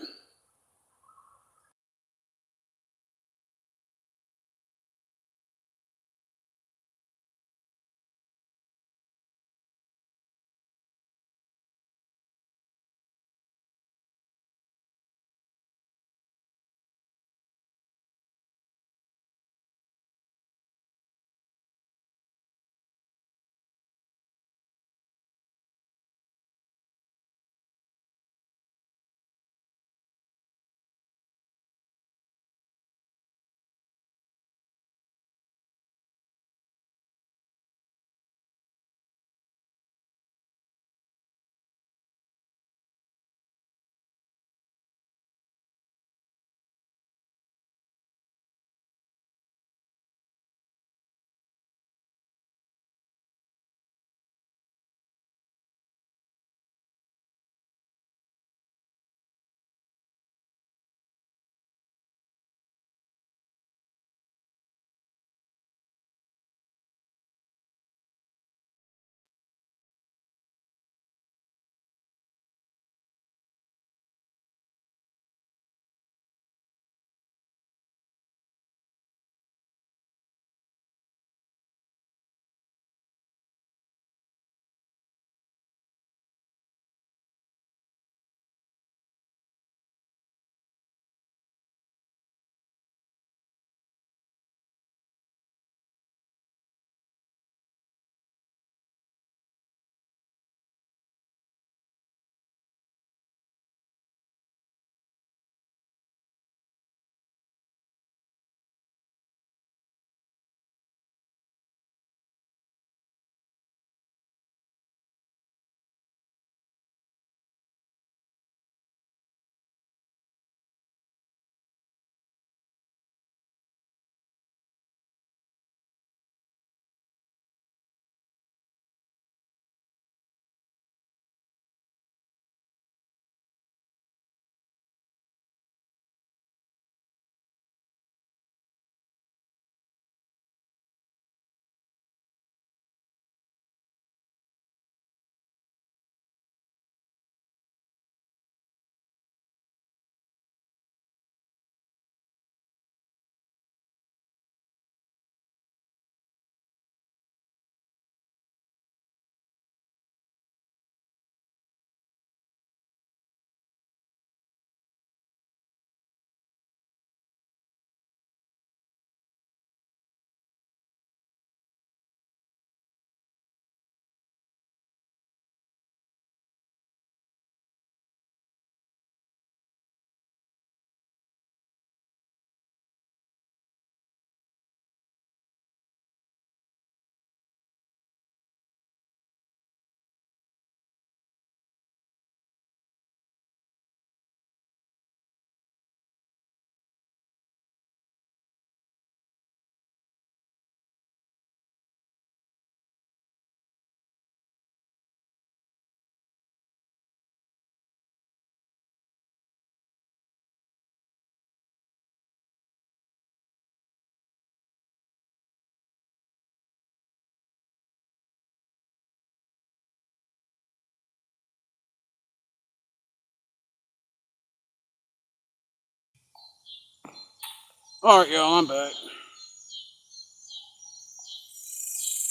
S1: Alright, y'all, I'm back.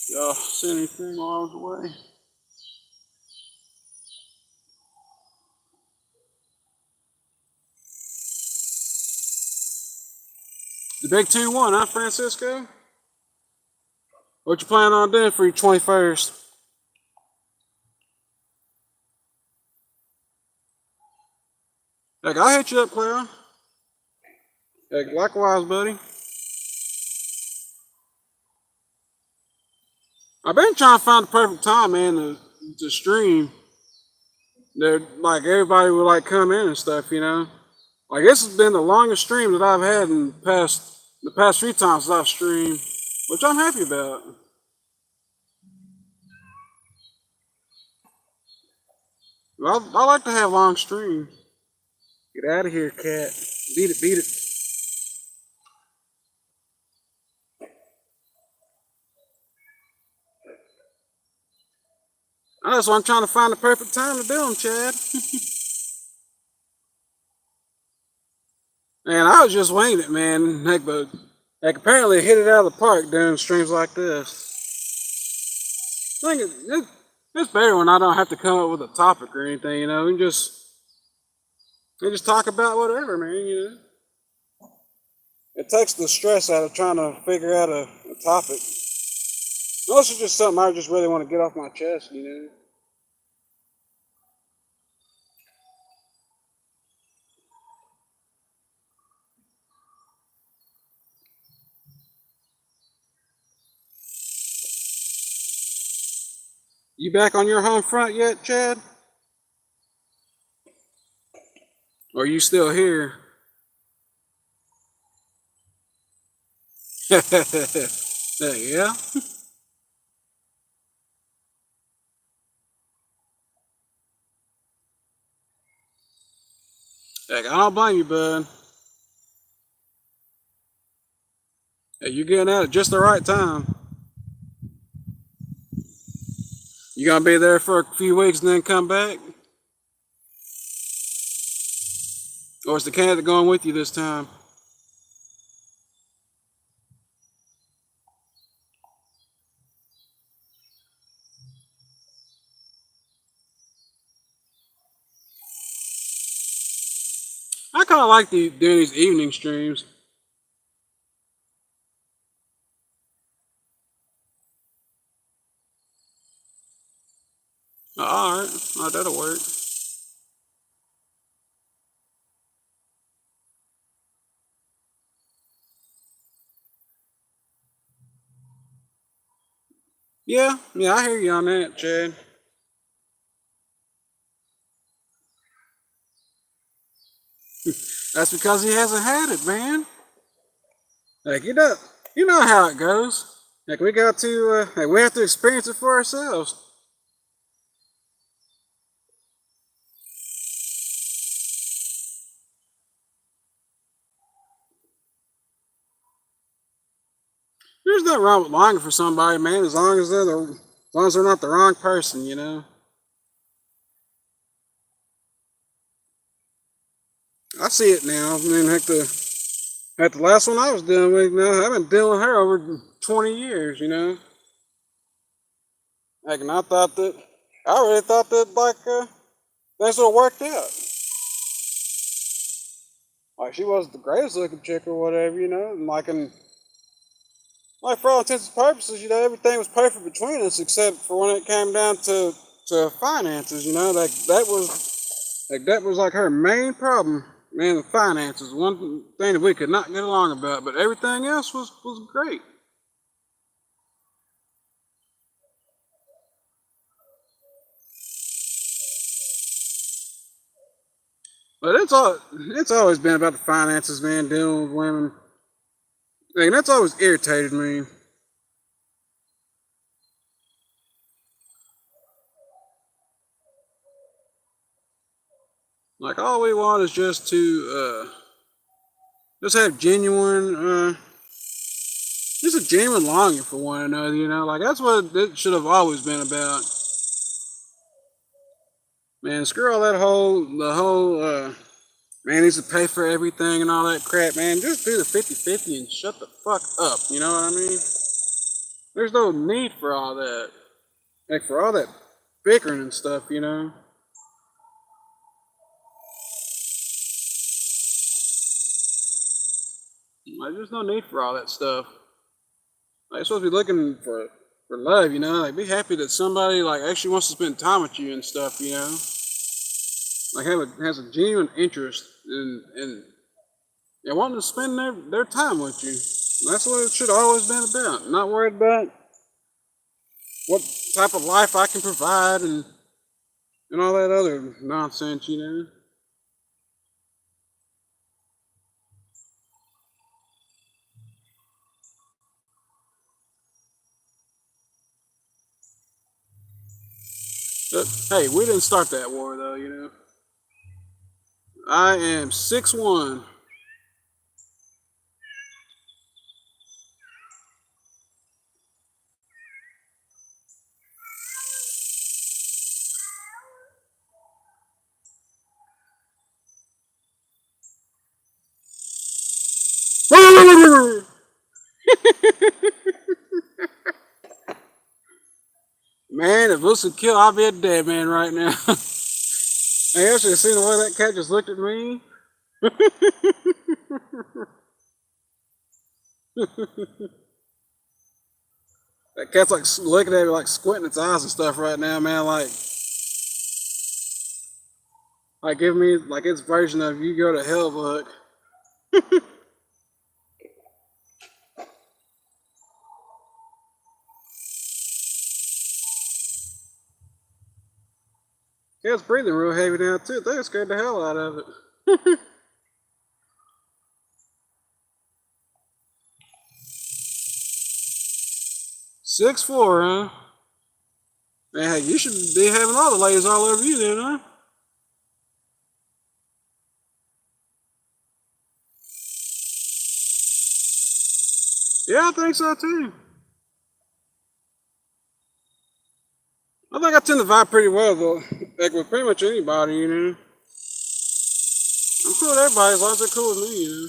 S1: Y'all see anything while I was away? The big 2-1, huh, Francisco? What you planning on doing for your 21st? Heck, I'll hit you up, Clown. Heck, likewise, buddy. I've been trying to find the perfect time, man, to stream. That like everybody would like come in and stuff, you know. Like this has been the longest stream that I've had in the past few times I've streamed, which I'm happy about. I like to have long streams. Get out of here, cat. Beat it, beat it. That's why I'm trying to find the perfect time to do them, Chad. Man, I was just winging it, man. Heck, but like apparently hit it out of the park doing streams like this. I think it's better when I don't have to come up with a topic or anything, you know. We just talk about whatever, man. You know. It takes the stress out of trying to figure out a topic. Unless it's just something I just really want to get off my chest, you know. You back on your home front yet, Chad? Or are you still here? Yeah. Heck, I don't blame you, bud. Hey, you're getting out at just the right time. You gonna be there for a few weeks and then come back? Or is the candidate going with you this time? I kind of like doing these evening streams. All right, oh, that'll work. Yeah, I hear you on that, Chad. That's because he hasn't had it, man. Like you know how it goes. Like we have to experience it for ourselves. There's nothing wrong with longing for somebody, man, as long as they're not the wrong person, you know. I see it now. I mean, heck, the last one I was dealing with, you know, I've been dealing with her over 20 years, you know. Heck, and I really thought that, like, things would have worked out. Like, she wasn't the greatest looking chick or whatever, you know. And like for all intents and purposes, you know, everything was perfect between us except for when it came down to finances, you know. That was like her main problem, man. The finances, one thing that we could not get along about, but everything else was great. But it's always been about the finances, man. Dealing with women, and that's always irritated me. Like all we want is just have just a genuine longing for one another. You know, like that's what it should have always been about. Man, screw all that whole man needs to pay for everything and all that crap, man. Just do the 50-50 and shut the fuck up. You know what I mean? There's no need for all that. Like, for all that bickering and stuff, you know? Like, there's no need for all that stuff. Like, you're supposed to be looking for love, you know? Like, be happy that somebody, like, actually wants to spend time with you and stuff, you know? Like, has a genuine interest in yeah, wanting to spend their time with you. And that's what it should always been about. Not worried about what type of life I can provide and all that other nonsense, you know. But hey, we didn't start that war though, you know. I am 6'1". Man, if this would kill, I'd be a dead man right now. Hey, you should have seen the way that cat just looked at me. That cat's like looking at me, like squinting its eyes and stuff right now, man. Like give me like its version of you go to hell look. Cat's breathing real heavy now too. They scared the hell out of it. 6'4", huh? Man, hey, you should be having all the ladies all over you then, huh? Yeah, I think so too. I think I tend to vibe pretty well though, like with pretty much anybody, you know. I'm cool with everybody as long as they're cool with me, you know.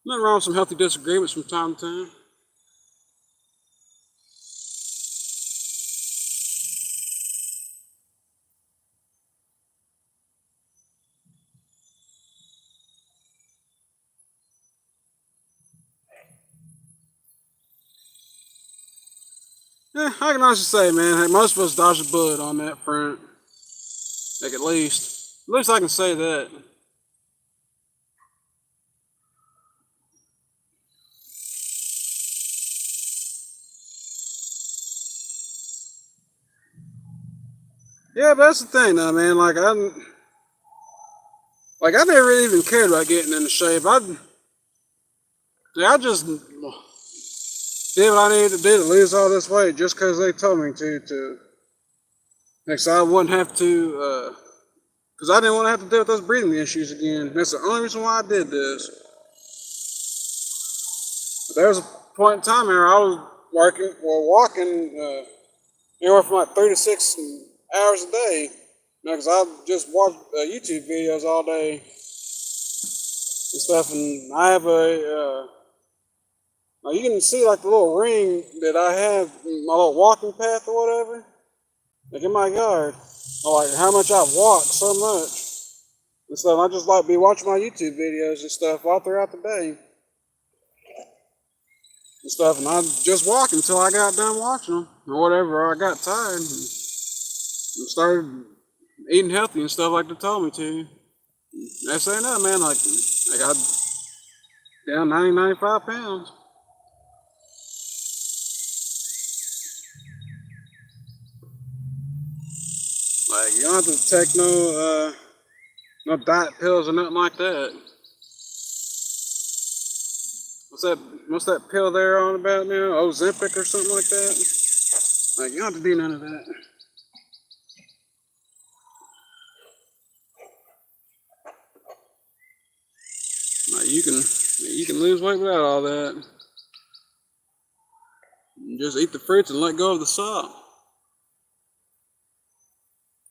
S1: Nothing wrong with some healthy disagreements from time to time. Yeah, I can honestly say, man, hey, most of us dodged a bullet on that front. Like at least. At least I can say that. Yeah, but that's the thing though, man. I never really even cared about getting into shape. I just did what I needed to do to lose all this weight just because they told me to. Next, I wouldn't have to, because I didn't want to have to deal with those breathing issues again. That's the only reason why I did this. But there was a point in time where I was walking anywhere from like 3 to 6 hours a day. Because I just watch YouTube videos all day and stuff, and I have now you can see like the little ring that I have, my little walking path or whatever, like in my yard. Or like how much I've walked so much and stuff. I just like be watching my YouTube videos and stuff all throughout the day and stuff, and I just walk until I got done watching them or whatever. Or I got tired and started eating healthy and stuff like they told me to. That's saying that, man. Like I got down 95 pounds. Like you don't have to take no diet pills or nothing like that. What's that pill they're on about now? Ozempic or something like that? Like you don't have to do none of that. Like you can lose weight without all that. Just eat the fruits and let go of the salt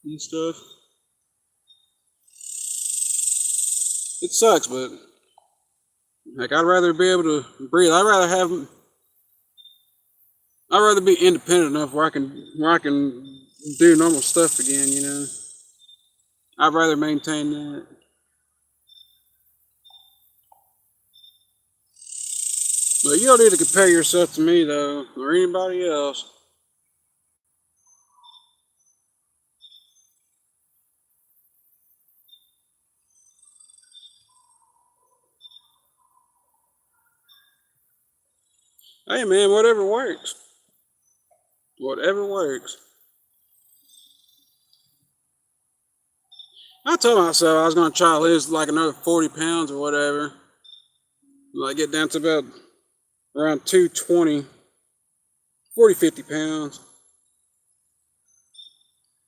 S1: and stuff. it sucks, but like I'd rather be able to breathe. I'd rather be independent enough where I can do normal stuff again. You know, I'd rather maintain that. But you don't need to compare yourself to me though, or anybody else. Hey man, whatever works. Whatever works. I told myself I was gonna try to lose like another 40 pounds or whatever. Like get down to about around 220, 40, 50 pounds.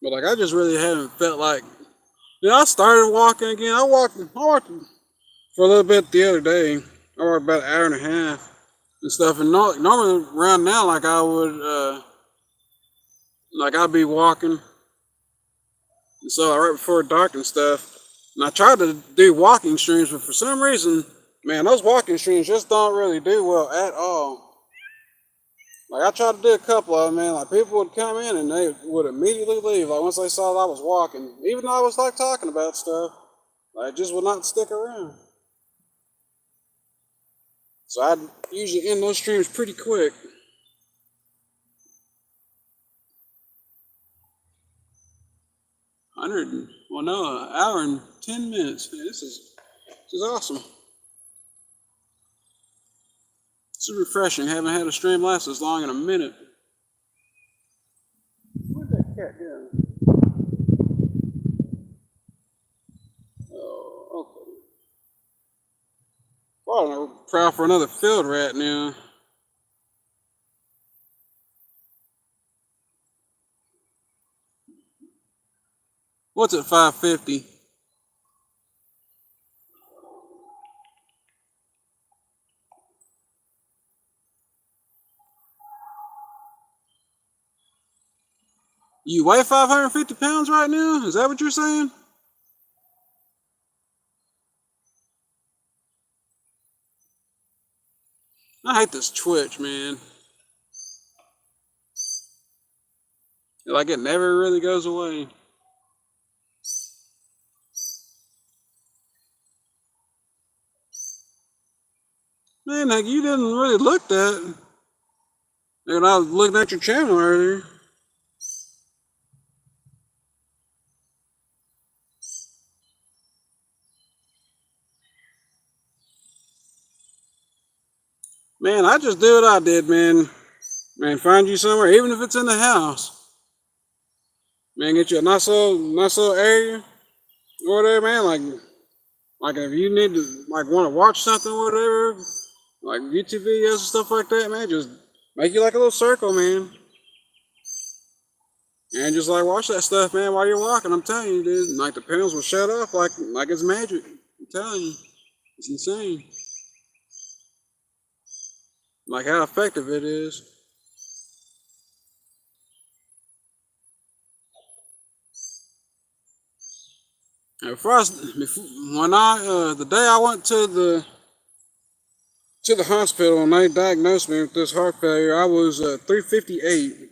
S1: But like I just really haven't felt like, I started walking again. I walked for a little bit the other day. I walked about an hour and a half and stuff. And normally around now, like I would, like I'd be walking. And so right before dark and stuff. And I tried to do walking streams, but for some reason, man, those walking streams just don't really do well at all. Like I tried to do a couple of them, man. Like people would come in and they would immediately leave. Like once they saw that I was walking, even though I was like talking about stuff, like just would not stick around. So I'd usually end those streams pretty quick. 100, well no, an hour and 10 minutes. Man, this is awesome. This is refreshing. Haven't had a stream last this long in a minute. Where'd that cat go? Oh, okay. Well, I'm proud for another field rat now. What's at 550? You weigh 550 pounds right now? Is that what you're saying? I hate this Twitch, man. Like it never really goes away. Man, like you didn't really look that. When I was looking at your channel earlier. Man, I just do what I did, man. Man, find you somewhere, even if it's in the house. Man, get you a nice little area or whatever, man. Like if you need to, like, want to watch something or whatever, like YouTube videos and stuff like that, man, just make you like a little circle, man. And just like watch that stuff, man, while you're walking. I'm telling you, dude. Like the panels will shut off like it's magic. I'm telling you, it's insane. Like how effective it is. Before I, when I the day I went to the hospital and they diagnosed me with this heart failure, I was 358.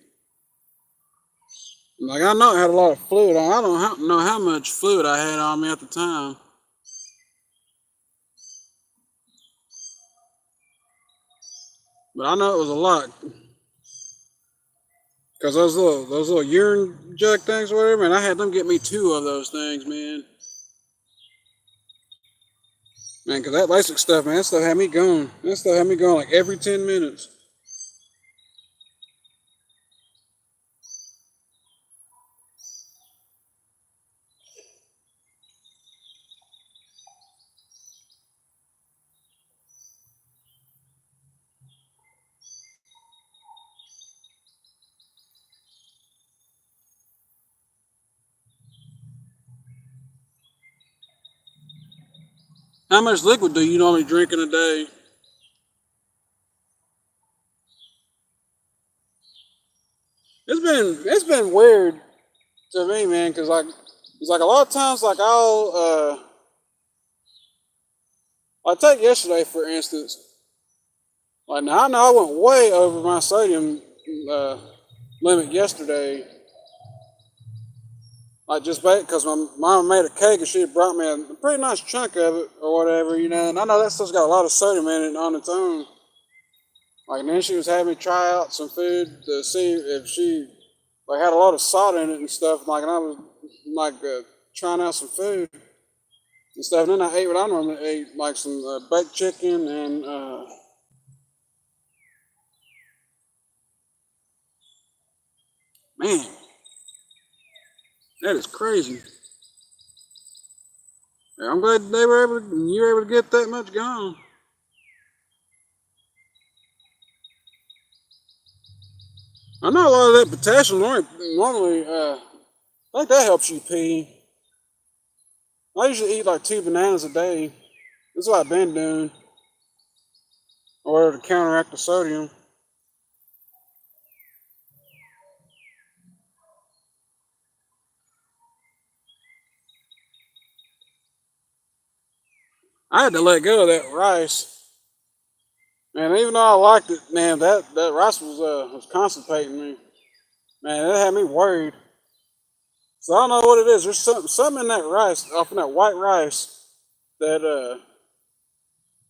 S1: Like I know I had a lot of fluid on. I don't know how much fluid I had on me at the time, but I know it was a lot. Cause those little urine jug things, or whatever, man, I had them get me 2 of those things, man. Man, cause that LASIK stuff, man, that stuff had me going. That stuff had me going like every 10 minutes. How much liquid do you normally drink in a day? It's been weird to me, man, cause like it's like a lot of times like Like take yesterday for instance. Like now I know I went way over my sodium uh, limit yesterday. Like just because my mom made a cake and she brought me a pretty nice chunk of it or whatever, you know. And I know that stuff's got a lot of sodium in it on its own. Like then she was having me try out some food to see if she like had a lot of salt in it and stuff. Like and I was like trying out some food and stuff. And then I ate what I normally ate, like some baked chicken and man, that is crazy. Yeah, I'm glad you were able to get that much gone. I know a lot of that potassium normally I think that helps you pee. I usually eat like 2 bananas a day. That's what I've been doing, or to counteract the sodium. I had to let go of that rice. Man, even though I liked it, man, that rice was constipating me. Man, that had me worried. So I don't know what it is. There's something in that rice, off in that white rice, that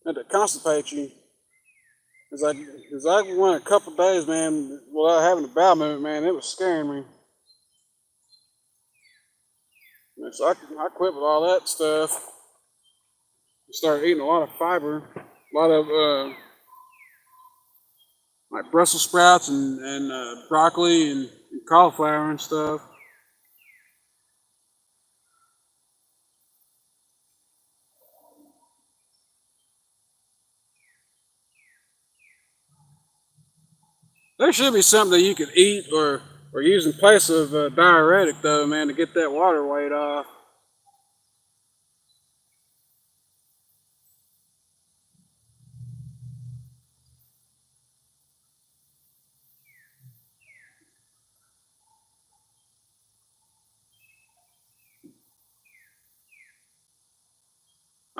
S1: that constipates you. It's like went a couple days, man, without having a bowel movement, man. It was scaring me. And so I quit with all that stuff. Started eating a lot of fiber, a lot of like Brussels sprouts and broccoli and cauliflower and stuff. There should be something that you could eat or use in place of diuretic, though, man, to get that water weight off.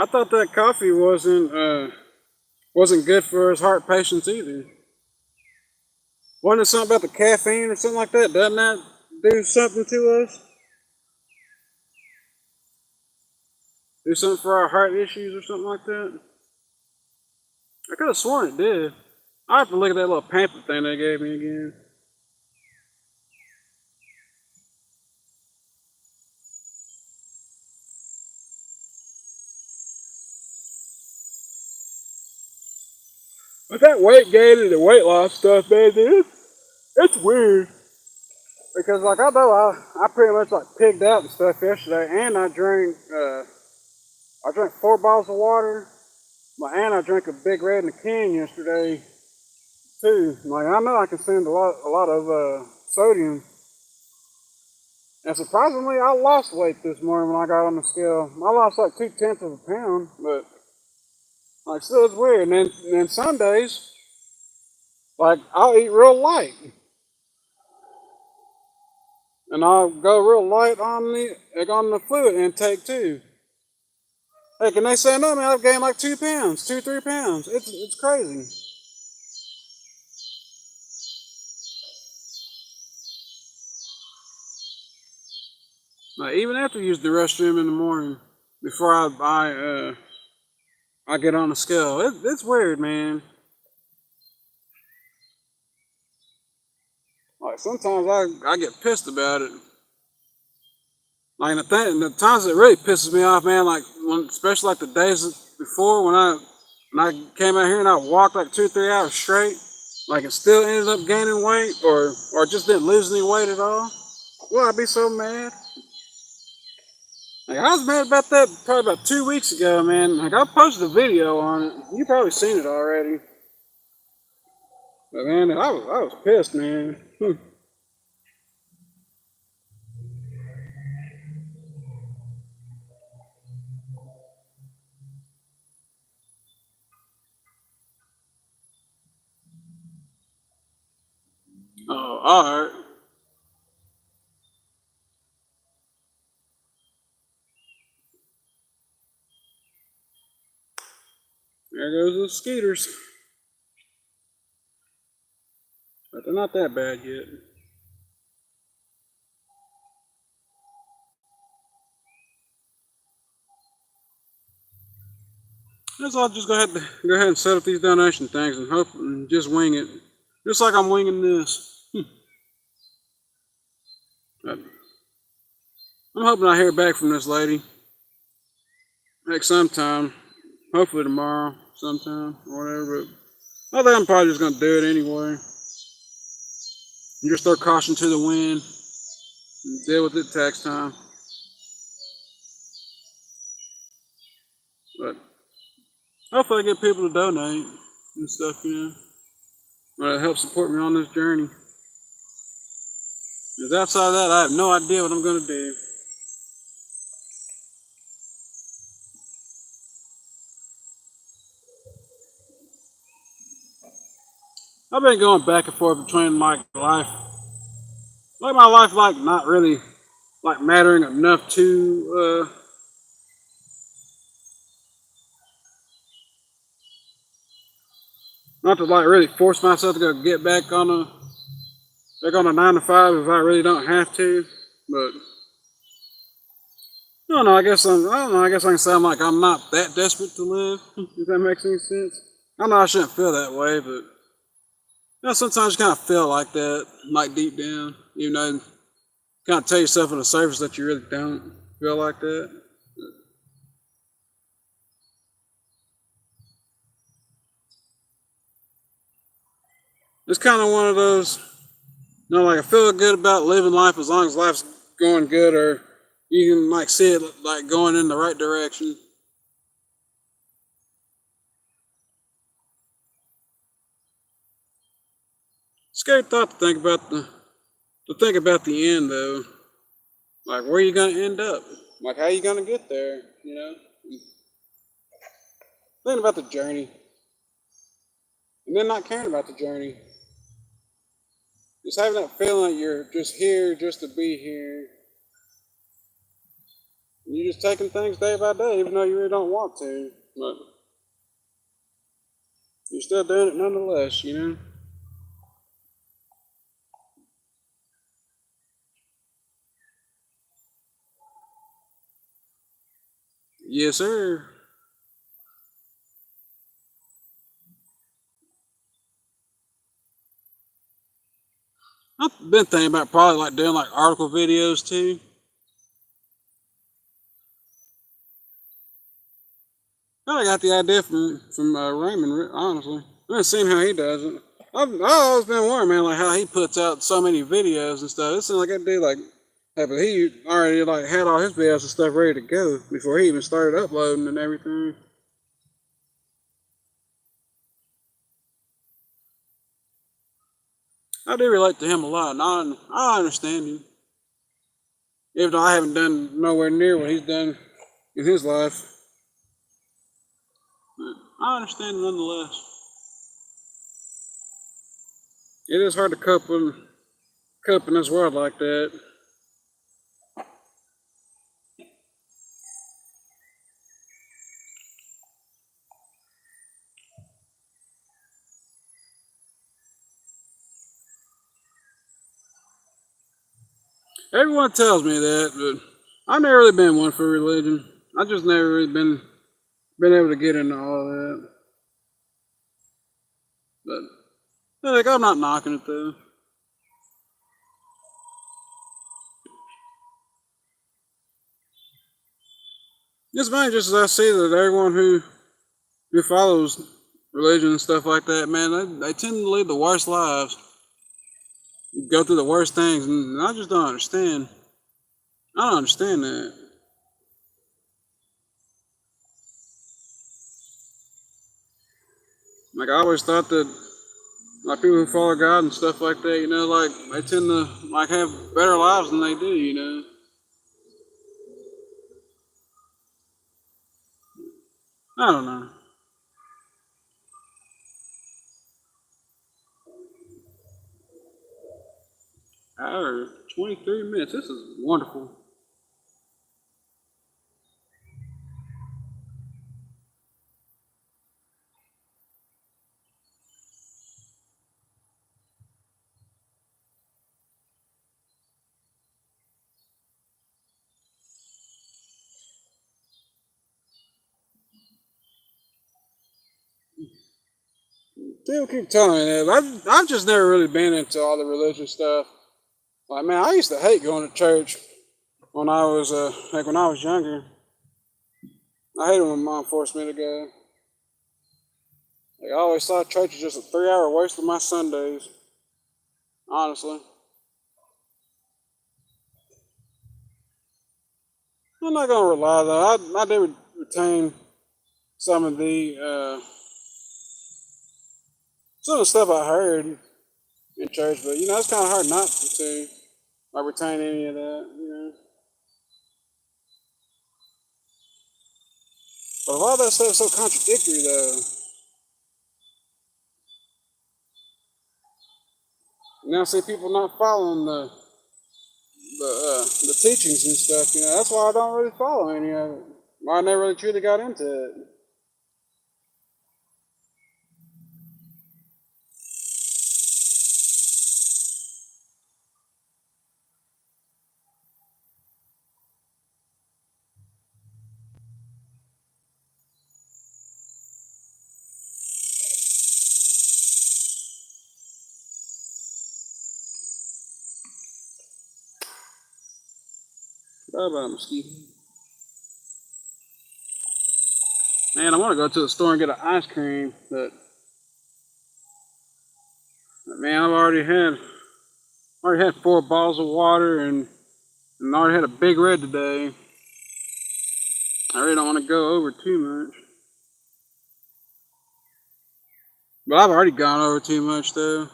S1: I thought that coffee wasn't good for us heart patients either. Wasn't it something about the caffeine or something like that? Doesn't that do something to us? Do something for our heart issues or something like that? I could have sworn it did. I have to look at that little pamphlet thing they gave me again. But that weight gain and the weight loss stuff, man, dude, it's weird. Because like I know I pretty much like pigged out and stuff yesterday, and I drank 4 bottles of water, and I drank a Big Red in a can yesterday too. Like I know I consumed a lot of sodium, and surprisingly I lost weight this morning when I got on the scale. I lost like 2/10 of a pound, but like still it's weird. And then some days like I'll eat real light, and I'll go real light on the fluid intake too. Heck, and they say no, man, I've gained like 2 pounds, 3 pounds. It's crazy. Like even after I use the restroom in the morning before I get on the scale, it's weird, man. Like sometimes I get pissed about it. Like the times that really pisses me off, man. Like especially like the days before when I came out here and I walked like 2 3 hours straight, like it still ended up gaining weight or just didn't lose any weight at all. Well, I'd be so mad. Like I was mad about that probably about 2 weeks ago, man. Like I posted a video on it. You probably seen it already. But man, I was pissed, man. Oh, all right. There goes the skeeters. But they're not that bad yet. That's all. Just go ahead and set up these donation things and hope and just wing it, just like I'm winging this. I'm hoping I hear back from this lady, like sometime, hopefully tomorrow, sometime or whatever. But I think I'm probably just gonna do it anyway, and just throw caution to the wind and deal with it tax time. But hopefully I get people to donate and stuff, to help support me on this journey. Because outside of that, I have no idea what I'm gonna do. I've been going back and forth between my life, like not really like mattering enough to not to like really force myself to go get back on a 9 to 5 if I really don't have to. But I don't know. I don't know. I guess I can sound like I'm not that desperate to live. If that makes any sense. I know I shouldn't feel that way, but sometimes you kind of feel like that, like deep down. Kind of tell yourself on the surface that you really don't feel like that. It's kind of one of those, like I feel good about living life as long as life's going good, or you can like see it like going in the right direction. Scary thought to think about the end though. Like where you gonna end up? Like how you gonna get there? Thinking about the journey, and then not caring about the journey. Just having that feeling that you're just here just to be here. And you're just taking things day by day, even though you really don't want to. But you're still doing it nonetheless. Yes, sir. I've been thinking about probably like doing like article videos too. I got the idea from Raymond. Honestly, I've been seeing how he does it. I've always been wondering, man, like how he puts out so many videos and stuff. It seems like that dude like, hey, but he already like had all his videos and stuff ready to go before he even started uploading and everything. I do relate to him a lot, and I understand him, even though I haven't done nowhere near what he's done in his life. But I understand him nonetheless. It is hard to cope in this world like that. Everyone tells me that, but I've never really been one for religion. I just never really been able to get into all that. But like, I'm not knocking it though. It's funny just as I see that everyone who follows religion and stuff like that, man, they tend to lead the worst lives, go through the worst things, and I just don't understand. I don't understand that. Like I always thought that like people who follow God and stuff like that, like they tend to like have better lives than they do. I don't know. Hour 23 minutes. This is wonderful. People keep telling me that. But I've just never really been into all the religious stuff. Like, man, I used to hate going to church when I was like when I was younger. I hated when mom forced me to go. Like, I always thought church was just a 3 hour waste of my Sundays. Honestly, I'm not gonna rely though. I did retain some of the some of the stuff I heard in church, but it's kind of hard not to like retain any of that. But a lot of that stuff is so contradictory though. Now I see people not following the teachings and stuff. That's why I don't really follow any of it. Why I never really truly got into it. Bye bye, mosquito. Man, I want to go to the store and get an ice cream, but man, I've already had 4 bottles of water and I already had a big red today. I really don't want to go over too much. But I've already gone over too much though.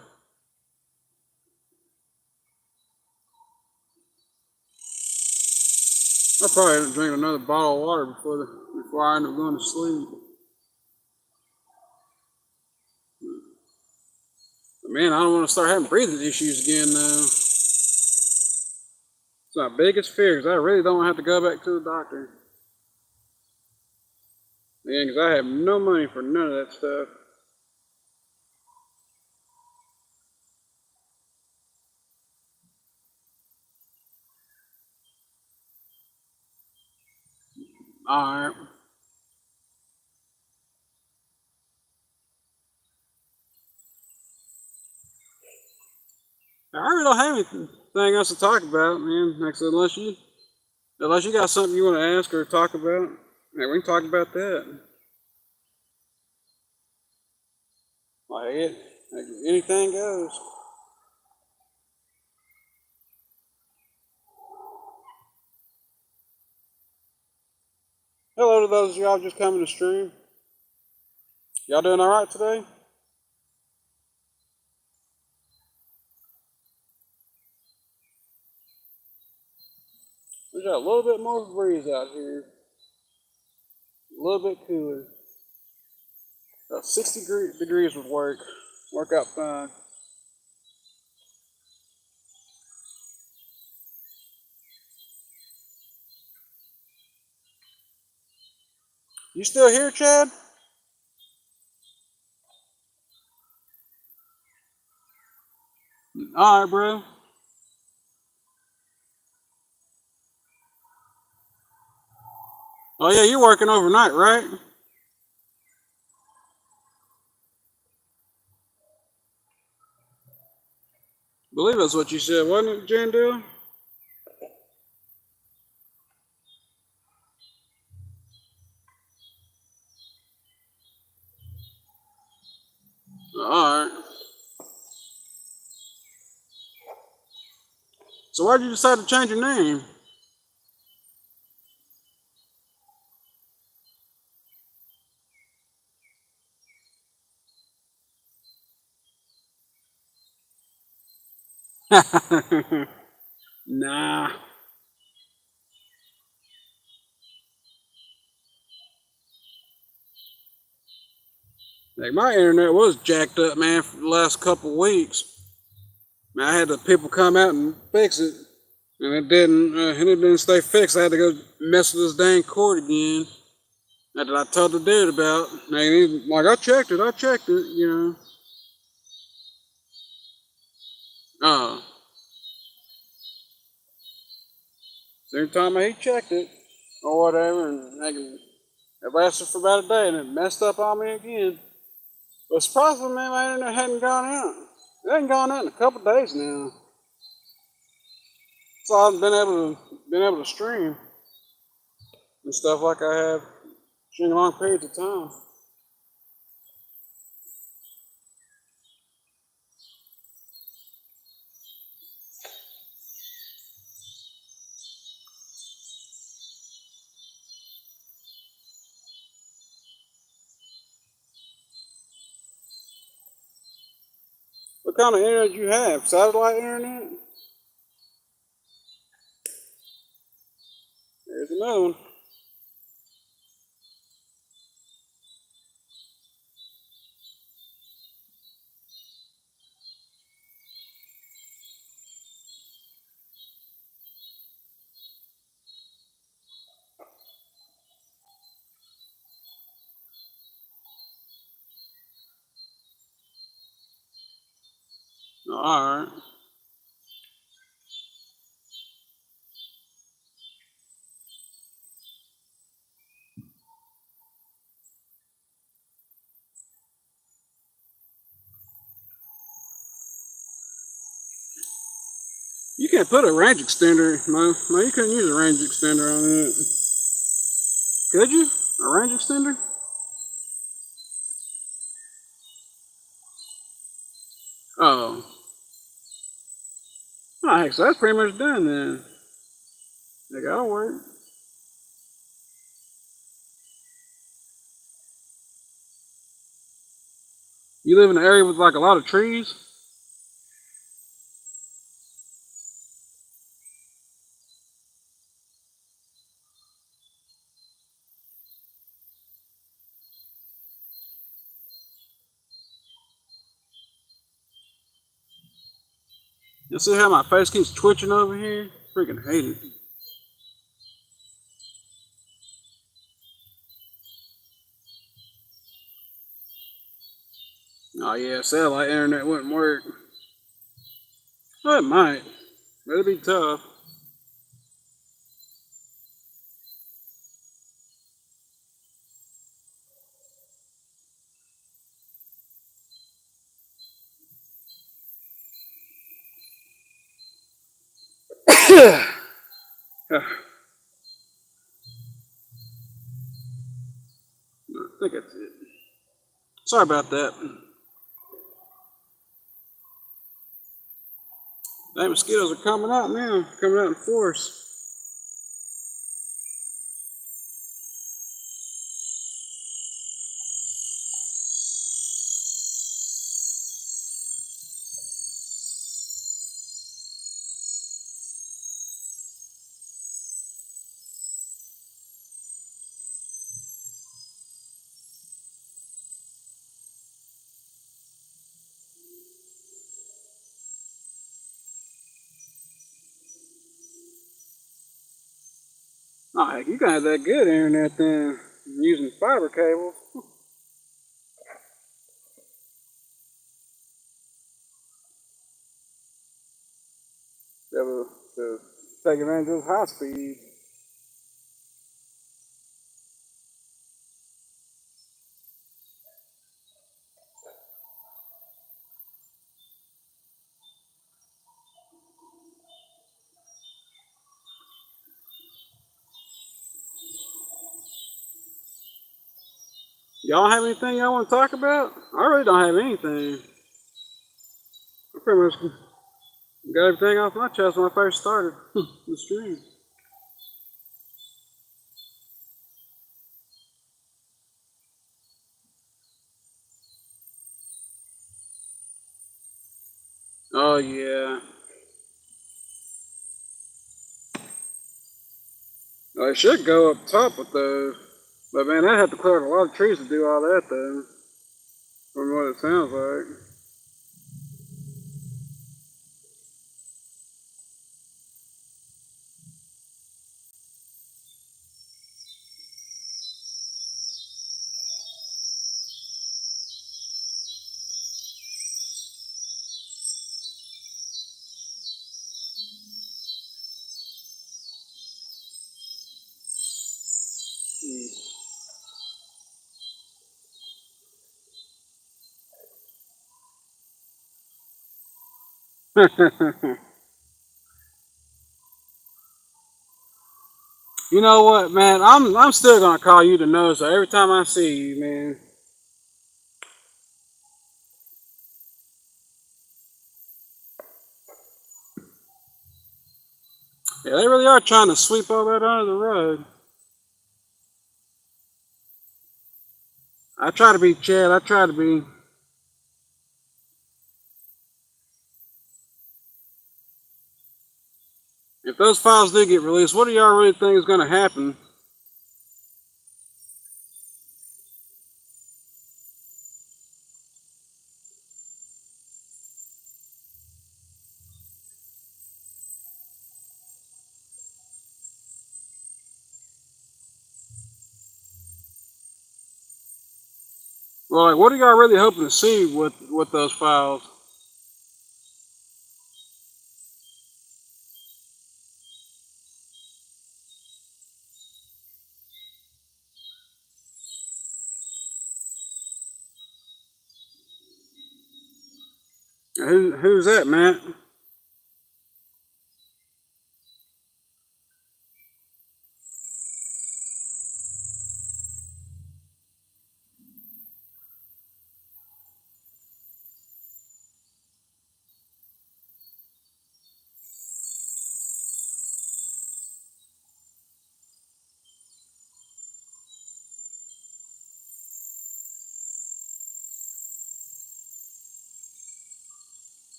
S1: I'll probably have to drink another bottle of water before I end up going to sleep. But man, I don't want to start having breathing issues again though. It's my biggest fear because I really don't have to go back to the doctor. Yeah, because I have no money for none of that stuff. All right. I really don't have anything else to talk about, man. Like I said, unless you got something you want to ask or talk about, yeah, we can talk about that. Like anything goes. Hello to those of y'all just coming to stream. Y'all doing all right today? We got a little bit more breeze out here, a little bit cooler. About 60 degrees would work out fine. You still here, Chad? All right, bro. Oh yeah, you're working overnight, right? I believe that's what you said, wasn't it, Jandale? All right. So why did you decide to change your name? Nah. Like my internet was jacked up, man, for the last couple of weeks. Man, I had the people come out and fix it, and it didn't stay fixed. I had to go mess with this dang cord again. That I told the dude about. And he's like, I checked it. Oh, so every time he checked it or whatever, and it lasted for about a day, and it messed up on me again. But surprisingly, man, my internet hadn't gone out. It hadn't gone out in a couple of days now. So I've been able to stream and stuff like I have during long periods of time. What kind of internet you have? Satellite internet? There's another one. Oh, all right. You can't put a range extender, no, you couldn't use a range extender on it. Could you? A range extender? Oh. Oh, heck, so that's pretty much done then. They gotta work. You live in an area with like a lot of trees? You see how my face keeps twitching over here? Freaking hate it. Oh yeah, satellite internet wouldn't work. Well, it might. But it'd be tough. I think that's it. Sorry about that. Dang, mosquitoes are coming out now. Coming out in force. Oh heck, you got that good internet then. Using fiber cable. Able to take advantage of high speed. Y'all have anything y'all want to talk about? I really don't have anything. I pretty much got everything off my chest when I first started the stream. Oh yeah. Well, it should go up top with those. But man, I'd have to clear out a lot of trees to do all that though. From what it sounds like. Hmm. You know what, man? I'm still gonna call you the nose every time I see you, man. Yeah, they really are trying to sweep all that under the rug. I try to be Chad. I try to be. If those files do get released, what do y'all really think is gonna happen? Well, like, what are y'all really hoping to see with those files? Who's that, Matt?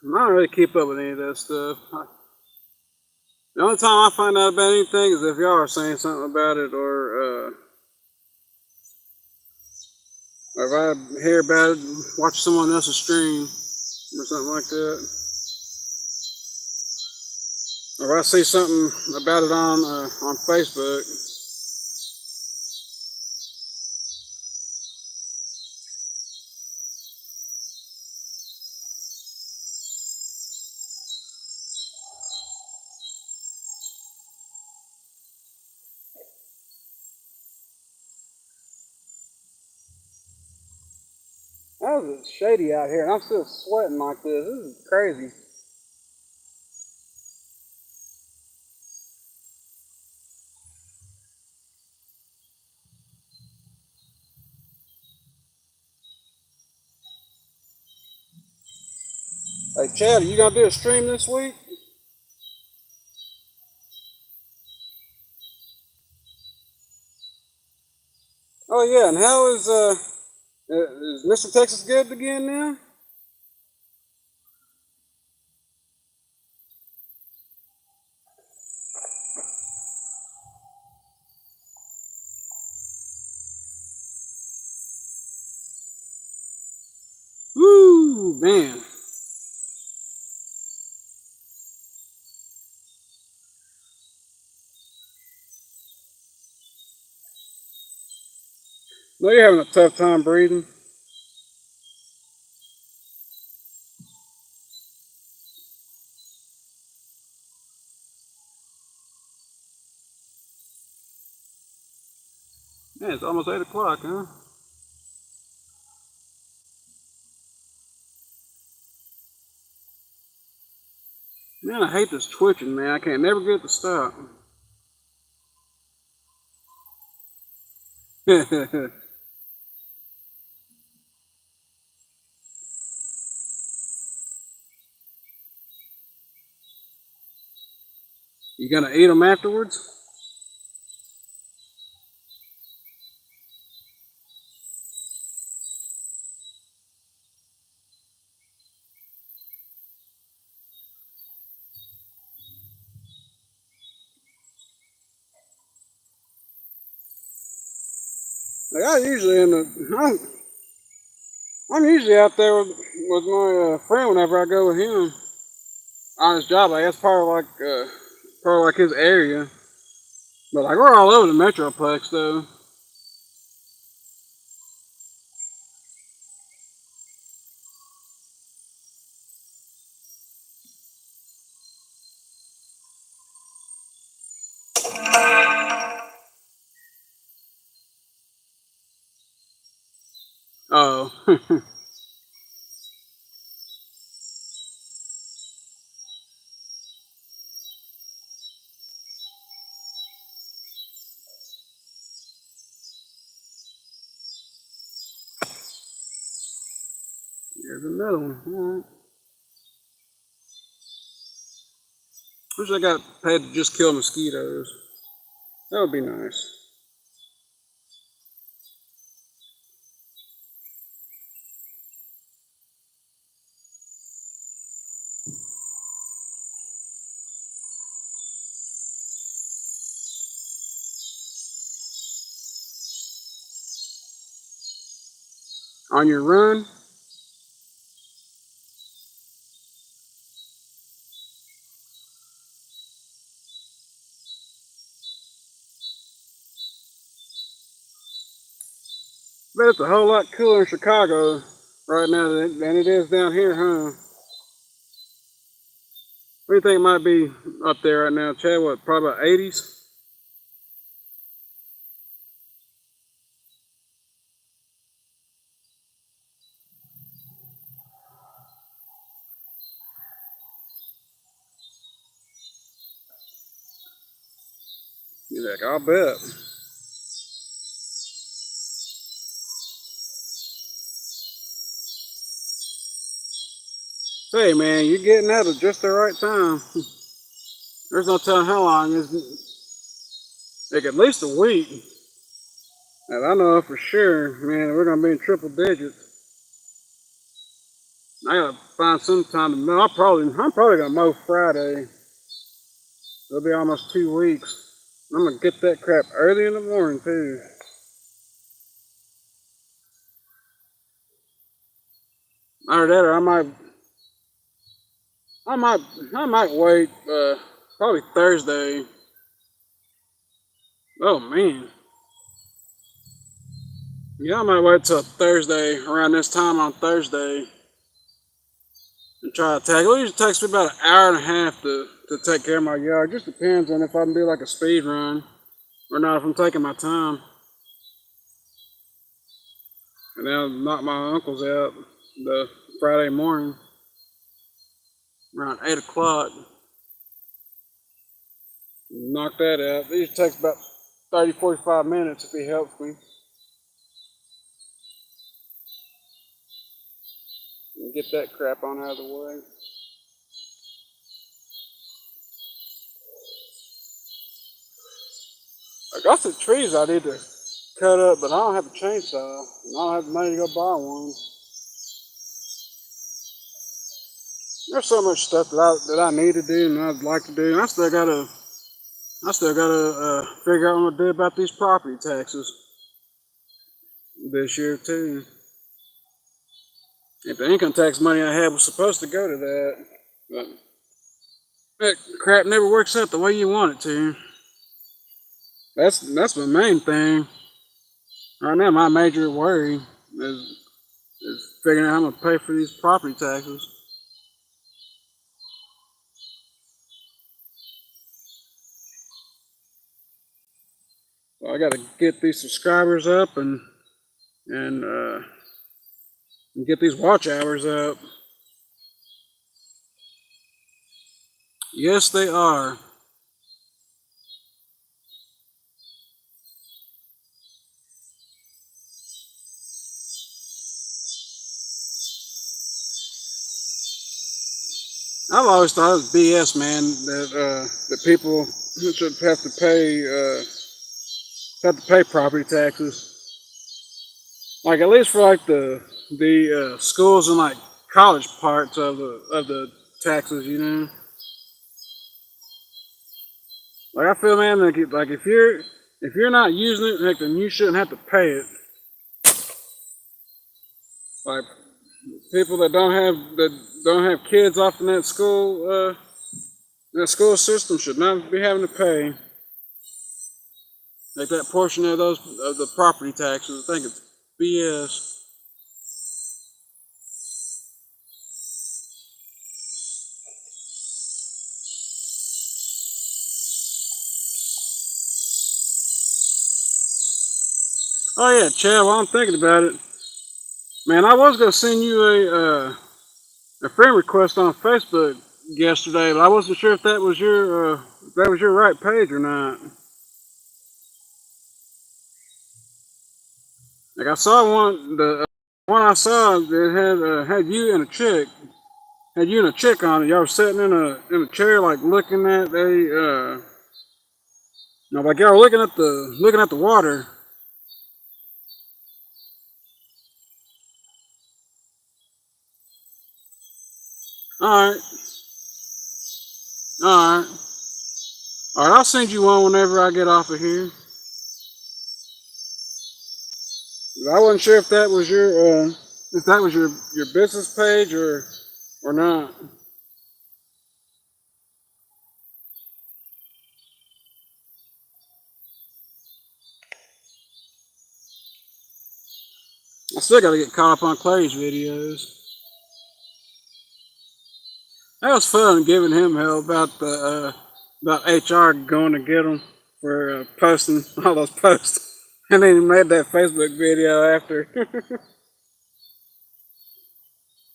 S1: I don't really keep up with any of that stuff. The only time I find out about anything is if y'all are saying something about it, or if I hear about it, watch someone else's stream or something like that, or if I see something about it on Facebook. That was shady out here, and I'm still sweating like this. This is crazy. Hey, Chad, are you gonna do a stream this week? Oh yeah, and how is Mr. Texas good again now? Woo, man. No, you're having a tough time breathing. Yeah, it's almost 8 o'clock, huh? Man, I hate this twitching, man. I can't never get it to stop. You gonna eat them afterwards? Like I usually in the, I'm usually out there with my friend whenever I go with him on his job. Like that's part of like his area. But like we're all over the Metroplex though. Oh, here's another one. All right. Wish I got paid to just kill mosquitoes. That would be nice. On your run, bet it's a whole lot cooler in Chicago right now than it is down here, huh? What do you think might be up there right now, Chad? What, probably about 80s? You're like, I'll bet. Say, man, you're getting out at just the right time. There's no telling how long. It's like at least a week. And I know for sure, man, we're gonna be in triple digits. I gotta find some time to mow. I'm probably gonna mow Friday. It'll be almost 2 weeks. I'm gonna get that crap early in the morning too. Either that, or I might, I might wait. Probably Thursday. Oh man, yeah, I might wait till Thursday around this time on Thursday and try to tackle. It usually takes me about an hour and a half to take care of my yard. Just depends on if I can do like a speed run or not. If I'm taking my time, and then I'll knock my uncles out the Friday morning around 8 o'clock. Knock that out. It usually takes about 30, 45 minutes if he helps me. And get that crap on out of the way. I got some trees I need to cut up, but I don't have a chainsaw. And I don't have the money to go buy one. There's so much stuff that I need to do and I'd like to do. And I still gotta figure out what I'm gonna do about these property taxes this year too. If the income tax money I had was supposed to go to that, but that crap never works out the way you want it to. That's my main thing right now. My major worry is figuring out how I'm gonna pay for these property taxes. So I got to get these subscribers up and get these watch hours up. Yes, they are. I've always thought it was BS, man. That people should have to pay property taxes. Like at least for like the schools and like college parts of the taxes, you know. Like I feel, man, like if you're not using it, like then you shouldn't have to pay it. Like people that don't have kids off in that school system should not be having to pay like that portion of the property taxes. I think it's BS. Oh yeah, Chad. While I'm thinking about it, man, I was gonna send you a friend request on Facebook yesterday, but I wasn't sure if that was your right page or not. Like I saw the one I saw that had you and a chick, had you and a chick on it. Y'all were sitting in a chair, like looking at like y'all were looking at the water. All right, all right, all right. I'll send you one whenever I get off of here. I wasn't sure if that was your business page or not. I still got to get caught up on Clay's videos. That was fun giving him hell about HR going to get him for posting all those posts, and then he made that Facebook video after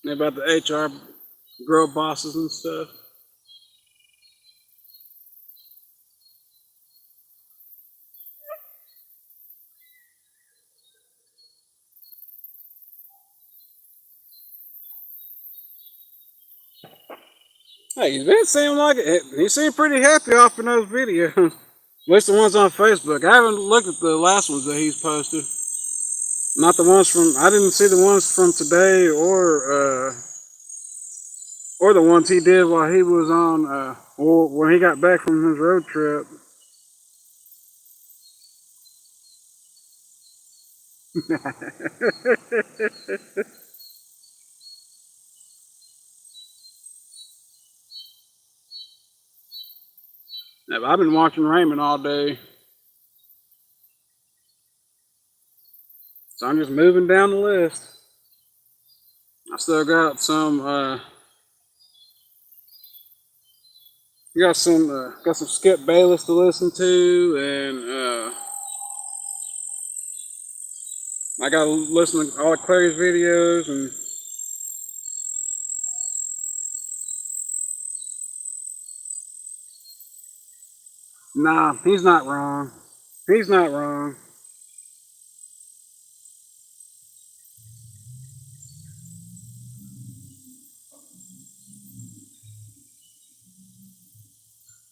S1: about the HR girl bosses and stuff. Hey, Vince seemed like it. He seemed pretty happy off in those videos. At least the ones on Facebook. I haven't looked at the last ones that he's posted. Not the ones from. I didn't see the ones from today or the ones he did while he was on or when he got back from his road trip. Yeah, I've been watching Raymond all day, so I'm just moving down the list. I still got got some Skip Bayless to listen to, and I got to listen to all of Clary's videos, and nah, he's not wrong. He's not wrong.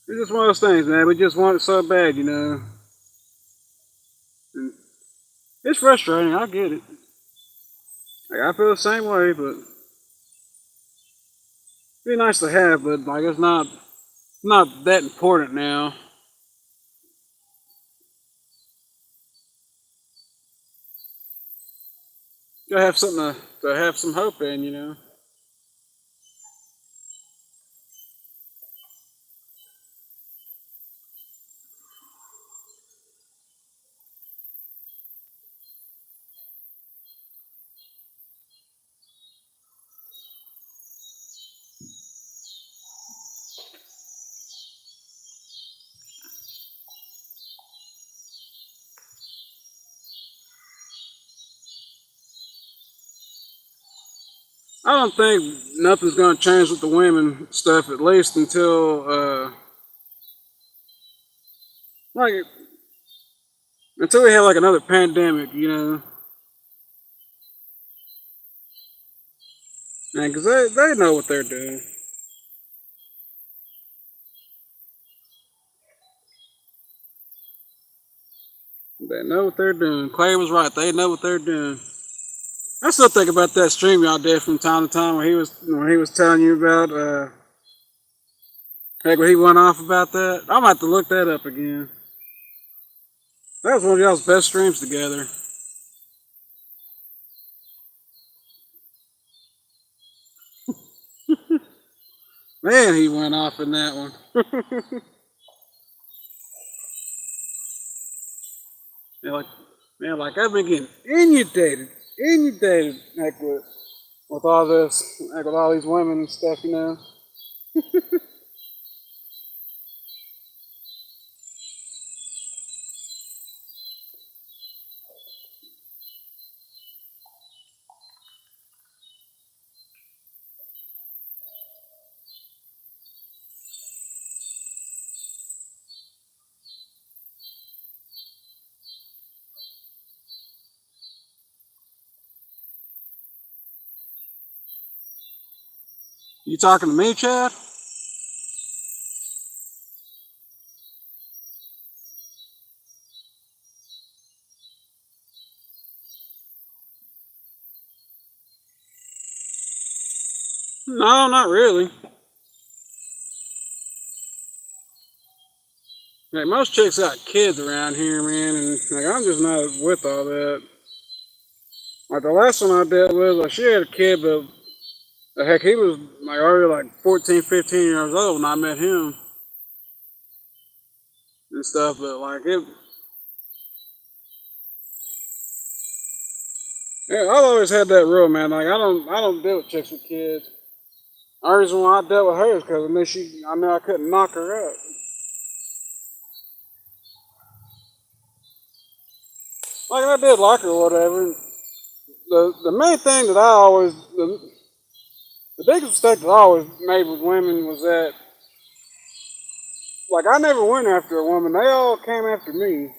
S1: It's just one of those things, man. We just want it so bad, you know. And it's frustrating. I get it. Like, I feel the same way, but it'd be nice to have, but like it's not that important now. Gotta have something to have some hope in, you know. I don't think nothing's gonna change with the women stuff at least like until we have like another pandemic, you know. And because they know what they're doing. They know what they're doing. Clay was right. They know what they're doing. I still think about that stream y'all did from time to time when he was telling you about like when he went off about that. I'm gonna have to look that up again. That was one of y'all's best streams together. Man, he went off in that one. Yeah, like, man, like I've been getting inundated, like with all this, like with all these women and stuff, you know. You talking to me, Chad? No, not really. Like most chicks got kids around here, man, and like I'm just not with all that. Like the last one I dealt with, like she had a kid, but heck, he was like already like 14, 15 years old when I met him and stuff. But like it, yeah, I've always had that rule, man. Like I don't deal with chicks with kids. The only reason why I dealt with her is because I knew I couldn't knock her up. Like I did like her or whatever. The main thing that the biggest mistake that I always made with women was that like I never went after a woman. They all came after me.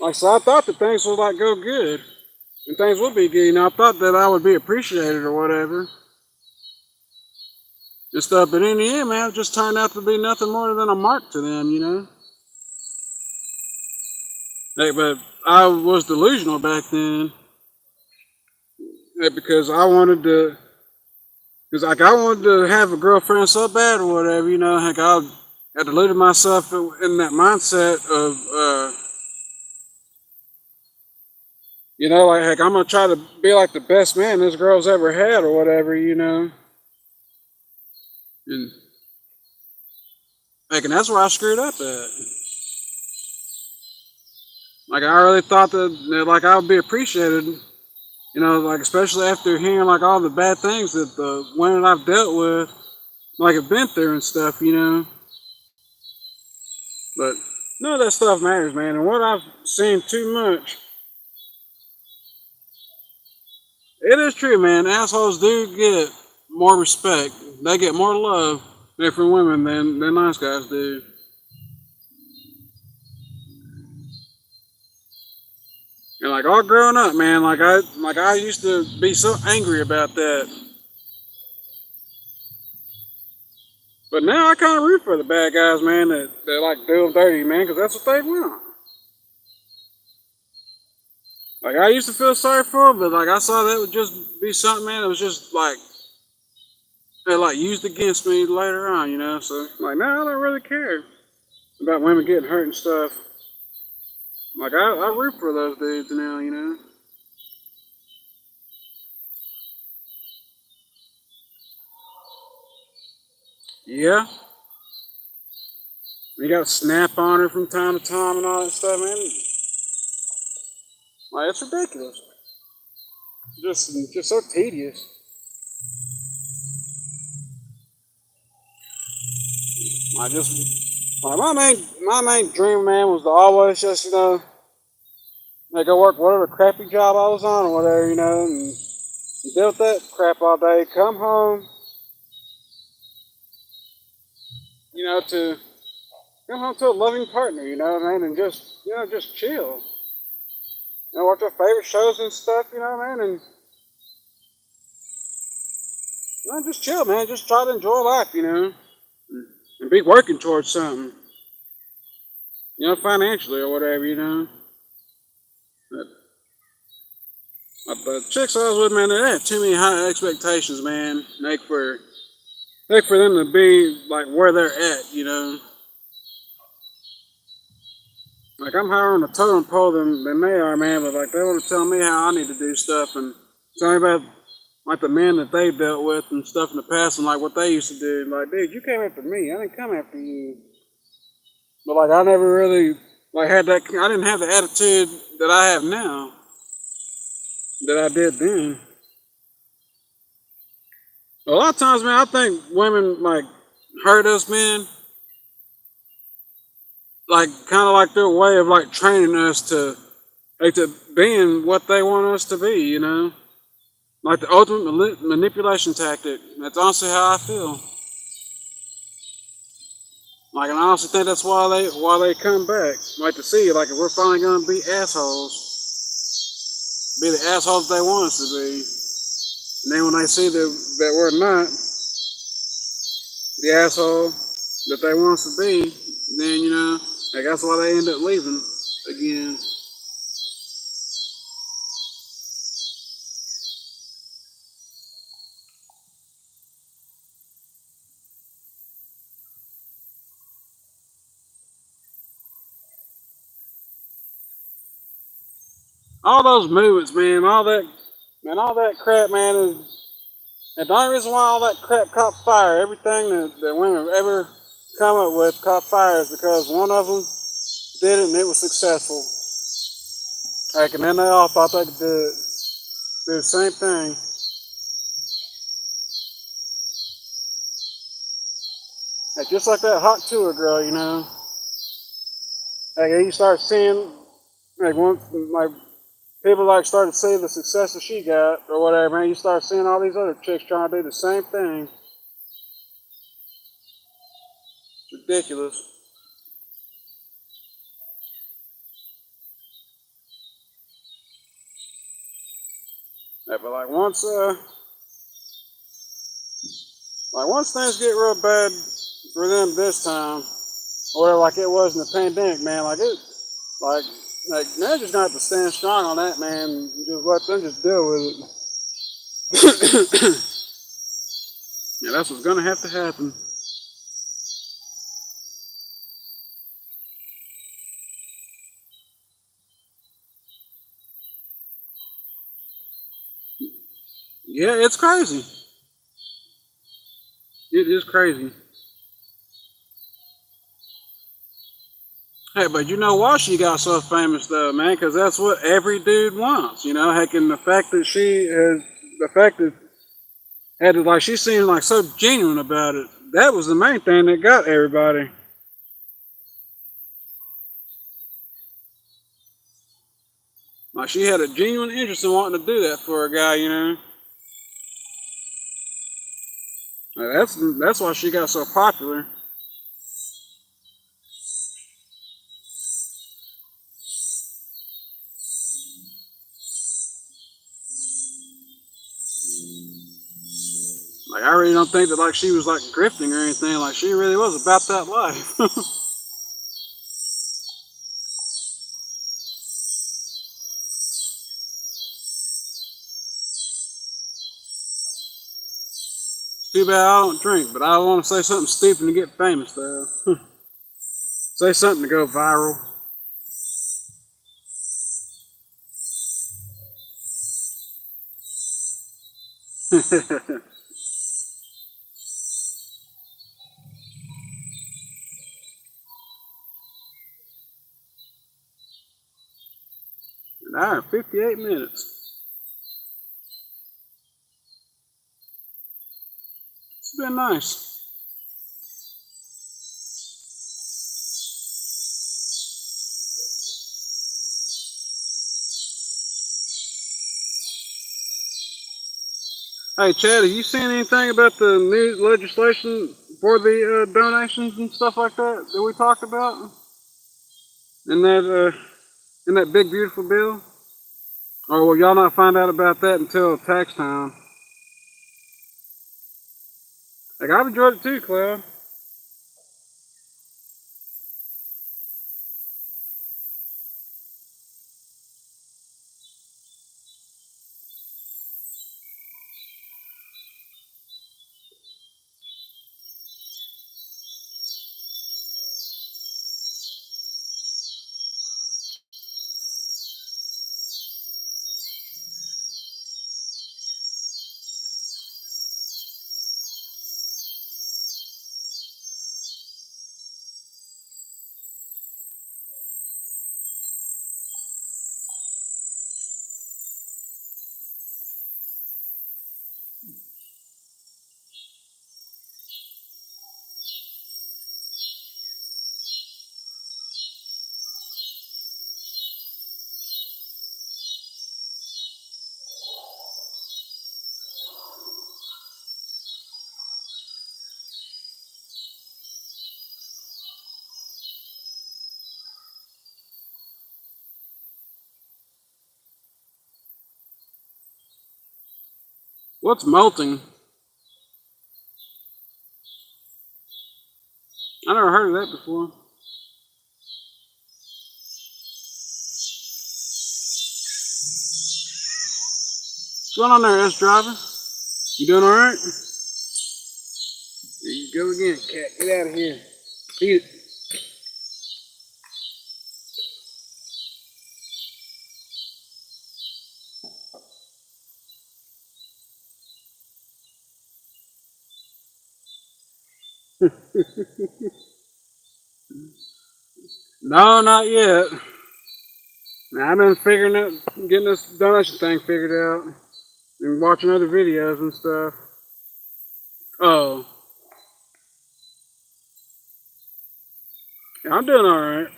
S1: Like so I thought that things would like go good and things would be good. You know, I thought that I would be appreciated or whatever and stuff. But in the end, man, it just turned out to be nothing more than a mark to them, you know. Hey, but I was delusional back then because because like I wanted to have a girlfriend so bad or whatever, you know. Like I deluded myself in that mindset of, you know, like heck, I'm gonna try to be like the best man this girl's ever had or whatever, you know. And like, and that's where I screwed up at. Like I really thought that like I would be appreciated, you know, like especially after hearing like all the bad things that the women I've dealt with like have been through and stuff, you know. But none of that stuff matters, man. And what I've seen too much, it is true, man. Assholes do get more respect. They get more love from women than nice guys do. And like all growing up, man, like I used to be so angry about that. But now I kind of root for the bad guys, man, that like do them dirty, man, because that's what they want. Like I used to feel sorry for them, but like I saw that would just be something, man. It was just like they like used against me later on, you know. So like now I don't really care about women getting hurt and stuff. Like I root for those dudes now, you know. Yeah, you got to snap on her from time to time and all that stuff, man. Like it's ridiculous. Just so tedious. I just like my main dream, man, was to always just go work whatever crappy job I was on or whatever, you know, and deal with that crap all day. Come home, you know, to come home to a loving partner, you know, man, and just chill. You know, watch our favorite shows and stuff, you know, man, and just chill, man. Just try to enjoy life, you know, and be working towards something, you know, financially or whatever, you know. But, but the chicks I was with, man, they had too many high expectations, man. Like for them to be like where they're at, you know. Like I'm higher on the totem pole than they are, man. But like they want to tell me how I need to do stuff and tell me about like the men that they dealt with and stuff in the past, and like what they used to do. Like, dude, you came after me. I didn't come after you. But like, I never really like had that. I didn't have the attitude that I have now that I did then. A lot of times, man, I think women like hurt us men, like kind of like their way of like training us to being what they want us to be. You know, like the ultimate manipulation tactic. That's honestly how I feel. Like, and I honestly think that's why they come back. Like to see, like if we're finally gonna be assholes, be the assholes they want us to be. And then when they see that we're not the asshole that they want us to be, then like that's why they end up leaving again. All those movements, all that crap, man, is. And the only reason why all that crap caught fire, everything that women have ever come up with caught fire is because one of them did it and it was successful. Like, and then they all thought they could do the same thing. Like, just like that hot tour girl, Like, you start seeing, like people like started to see the success that she got or whatever, man. You start seeing all these other chicks trying to do the same thing. It's ridiculous. Yeah, but like once things get real bad for them this time, or like it was in the pandemic, man, like they're just gonna have to stand strong on that, man. And just let them just deal with it. Yeah, that's what's gonna have to happen. Yeah, it's crazy. It is crazy. Hey, but you know why she got so famous though, man? Because that's what every dude wants. Heck, and the fact that had it like she seemed like so genuine about it. That was the main thing that got everybody. Like she had a genuine interest in wanting to do that for a guy. Like, that's why she got so popular. Like I really don't think that like she was like grifting or anything. Like she really was about that life. Too bad I don't drink, but I want to say something stupid to get famous though. Say something to go viral. An hour and 58 minutes. It's been nice. Hey, Chad, have you seen anything about the new legislation for the donations and stuff like that we talked about in that big beautiful bill? Or will y'all not find out about that until tax time? Like I've enjoyed it too, Cloud. What's molting? I never heard of that before. What's going on there, S driver? You doing alright? There you go again, cat. Get out of here. Eat it. No, not yet. Now, I've been figuring out, getting this donation thing figured out, and watching other videos and stuff. Oh, yeah, I'm doing all right.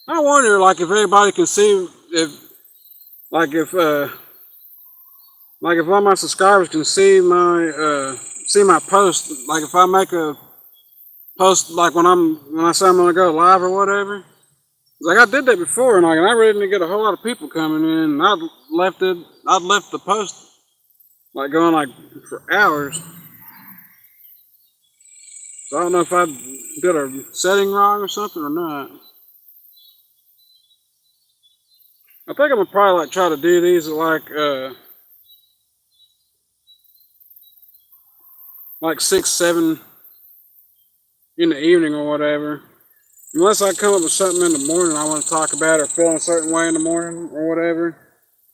S1: I wonder, like, if anybody can see if, like, if all my subscribers can see my post. Like, if I make a post, like when I say I'm gonna go live or whatever. Like I did that before, and like and I really didn't get a whole lot of people coming in. And I'd left the post like going like for hours. So I don't know if I did a setting wrong or something or not. I think I'm gonna probably like try to do these at like 6, 7 in the evening or whatever. Unless I come up with something in the morning I want to talk about or feel a certain way in the morning or whatever.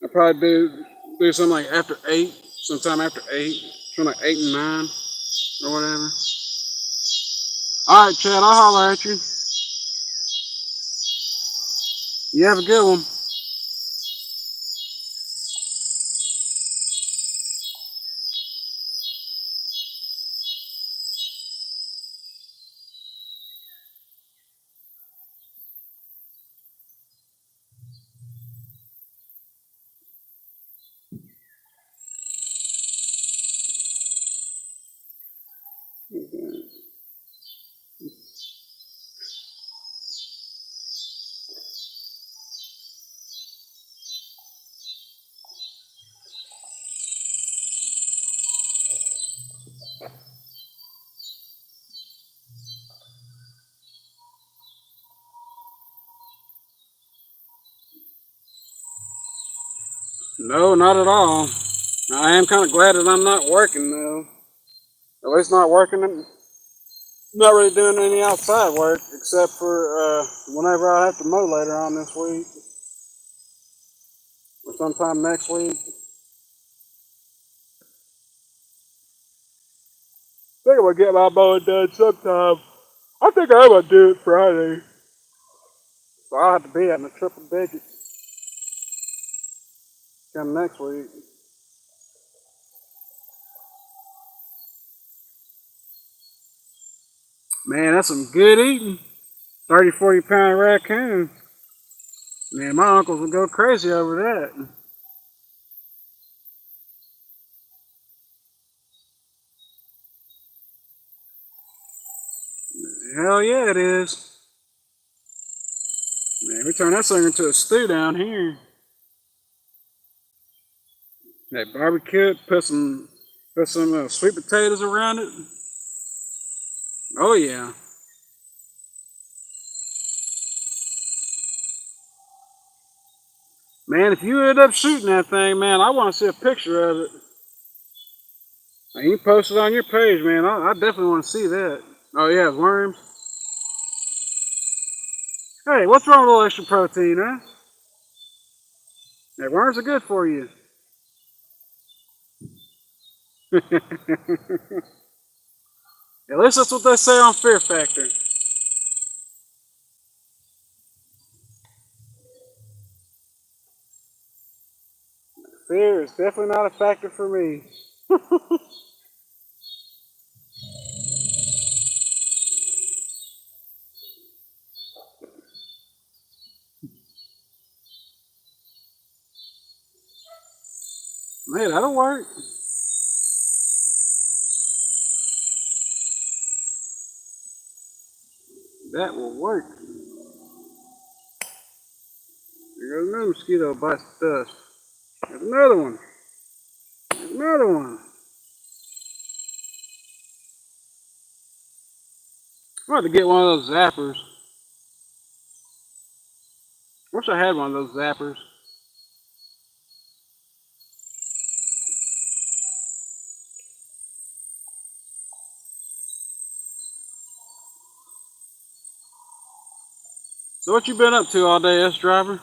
S1: I'll probably do something like after 8, sometime after 8, something like 8 and 9 or whatever. All right, Chad, I'll holler at you. You have a good one. No, not at all. I am kind of glad that I'm not working though. At least not working, not really doing any outside work except for whenever I have to mow later on this week or sometime next week. I think I'm gonna get my mowing done sometime. I think I'm gonna do it Friday. So I'll have to be at the triple digits come next week. Man, that's some good eating. 30, 40 pound raccoon. Man, my uncles would go crazy over that. Hell yeah, it is. Man, we turn that thing into a stew down here. They barbecue it, put some sweet potatoes around it. Oh yeah. Man, if you end up shooting that thing, man, I want to see a picture of it. And you can post it on your page, man. I definitely want to see that. Oh yeah, worms. Hey, what's wrong with a little extra protein, huh? Hey, worms are good for you. At least that's what they say on Fear Factor. Fear is definitely not a factor for me. Man, that'll work. That will work. Another mosquito bites the dust. There's another one. There's another one. I'm about to get one of those zappers. Wish I had one of those zappers. So what you been up to all day, S driver?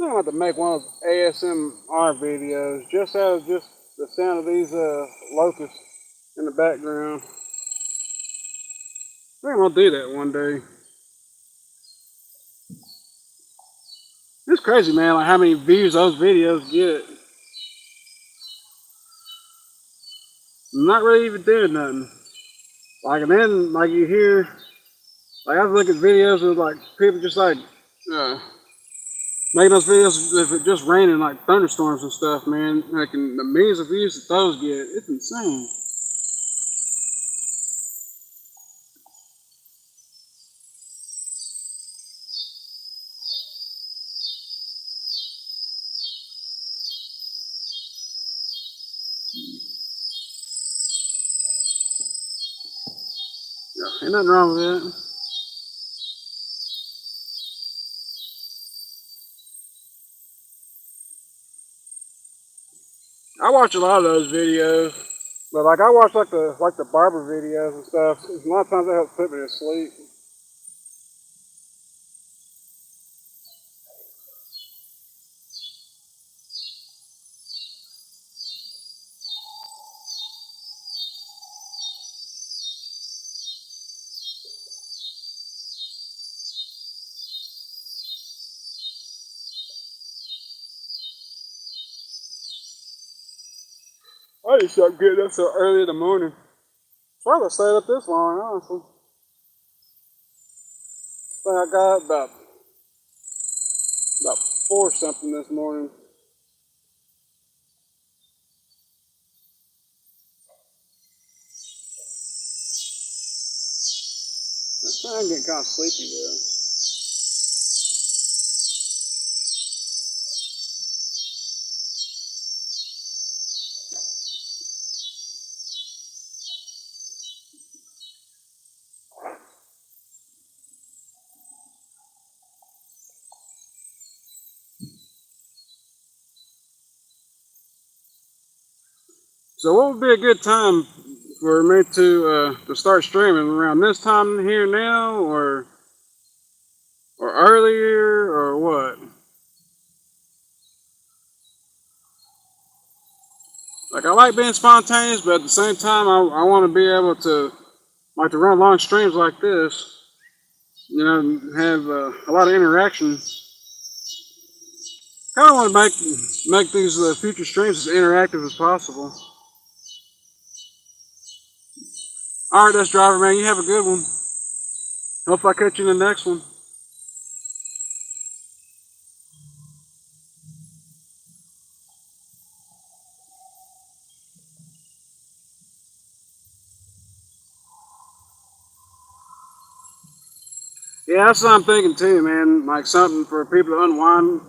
S1: I'm about to make one of those ASMR videos just out of just the sound of these locusts in the background. I think I'm gonna do that one day. It's crazy, man, like how many views those videos get. I'm not really even doing nothing. Like, and then, like, you hear, like, I was looking at videos of, like, people just, like, uh, making those videos if it just raining, like, thunderstorms and stuff, man. Making the millions of views that those get. It's insane. Yeah, ain't nothing wrong with that. I watch a lot of those videos, but like I watch like the barber videos and stuff. A lot of times that helps put me to sleep. I just start getting up so early in the morning. Probably stayed up this long, honestly. I think I got up about 4 something this morning. I'm getting kind of sleepy though. So what would be a good time for me to start streaming around this time here now, or earlier, or what? Like I like being spontaneous, but at the same time, I want to be able to like to run long streams like this. You know, have a lot of interaction. Kind of want to make these future streams as interactive as possible. All right, that's driver man. You have a good one. Hope I catch you in the next one. Yeah, that's what I'm thinking too, man. Like something for people to unwind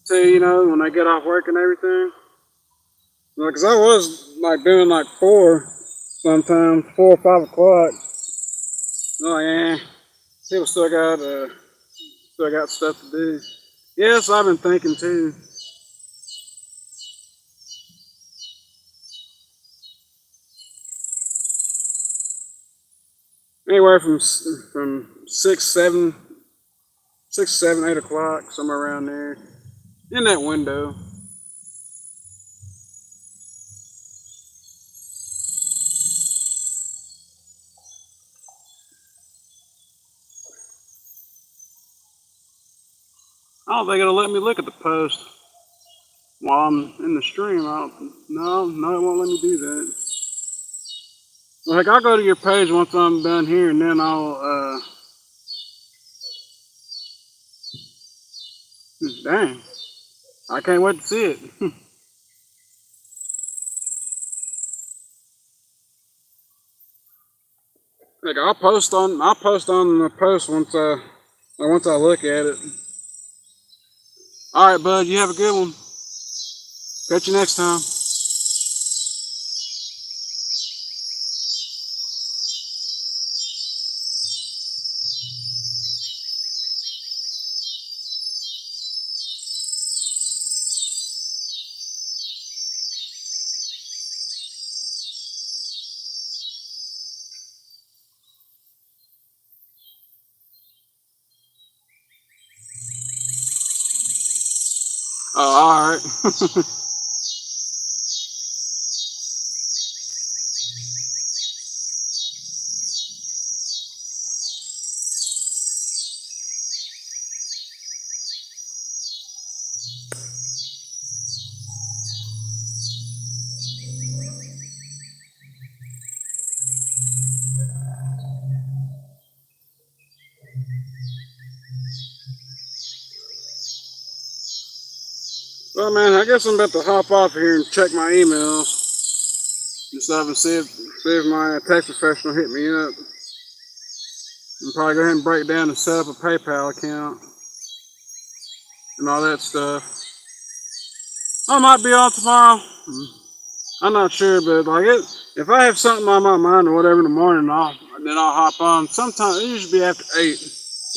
S1: to, you know, when they get off work and everything. Because I was like doing like 4 sometimes, 4 or 5 o'clock. Oh yeah, people still got stuff to do. Yes, I've been thinking too. Anywhere from 6, 7, 8 o'clock, somewhere around there, in that window. I don't think it'll let me look at the post while I'm in the stream. No, it won't let me do that. Like, I'll go to your page once I'm done here, and then dang, I can't wait to see it. Like, I'll post on the post once I look at it. All right, bud, you have a good one. Catch you next time. Oh, all right. Well, man, I guess I'm about to hop off here and check my emails and stuff and see if my tax professional hit me up. And probably go ahead and break down and set up a PayPal account and all that stuff. I might be on tomorrow. I'm not sure, but like if I have something on my mind or whatever in the morning, then I'll hop on. Sometimes it usually be after 8,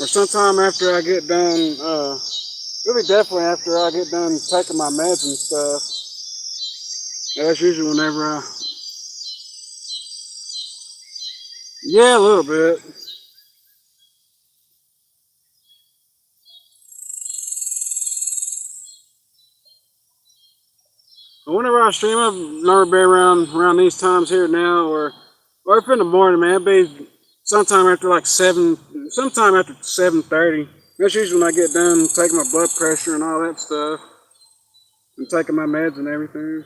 S1: or sometime after I get done. It'll be definitely after I get done taking my meds and stuff. Yeah, that's usually whenever yeah, a little bit. But whenever I stream, I've never been around these times here now, or if in the morning, man, it'd be sometime after like 7:30. That's usually when I get done taking my blood pressure and all that stuff, and taking my meds and everything.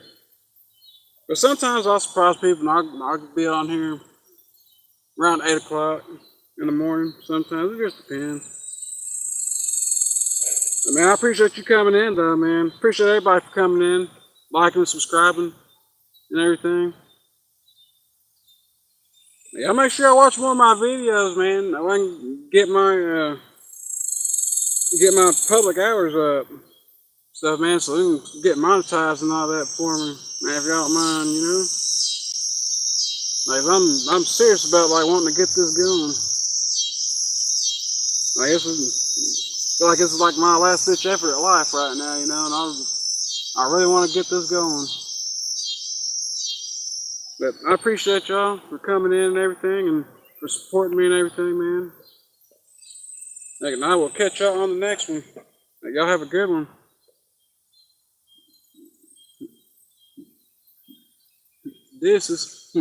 S1: But sometimes I'll surprise people, and I'll be on here around 8 o'clock in the morning. Sometimes it just depends. I mean, I appreciate you coming in, though, man. Appreciate everybody for coming in, liking, subscribing, and everything. Yeah, make sure I watch more of my videos, man. I can get my public hours up, stuff, man, so we can get monetized and all that for me, man. If y'all don't mind, you know. Like, I'm serious about like wanting to get this going. Like, I feel like this is like my last ditch effort at life right now, you know, and I really want to get this going. But I appreciate y'all for coming in and everything, and for supporting me and everything, man. And I will catch y'all on the next one. Y'all have a good one. This is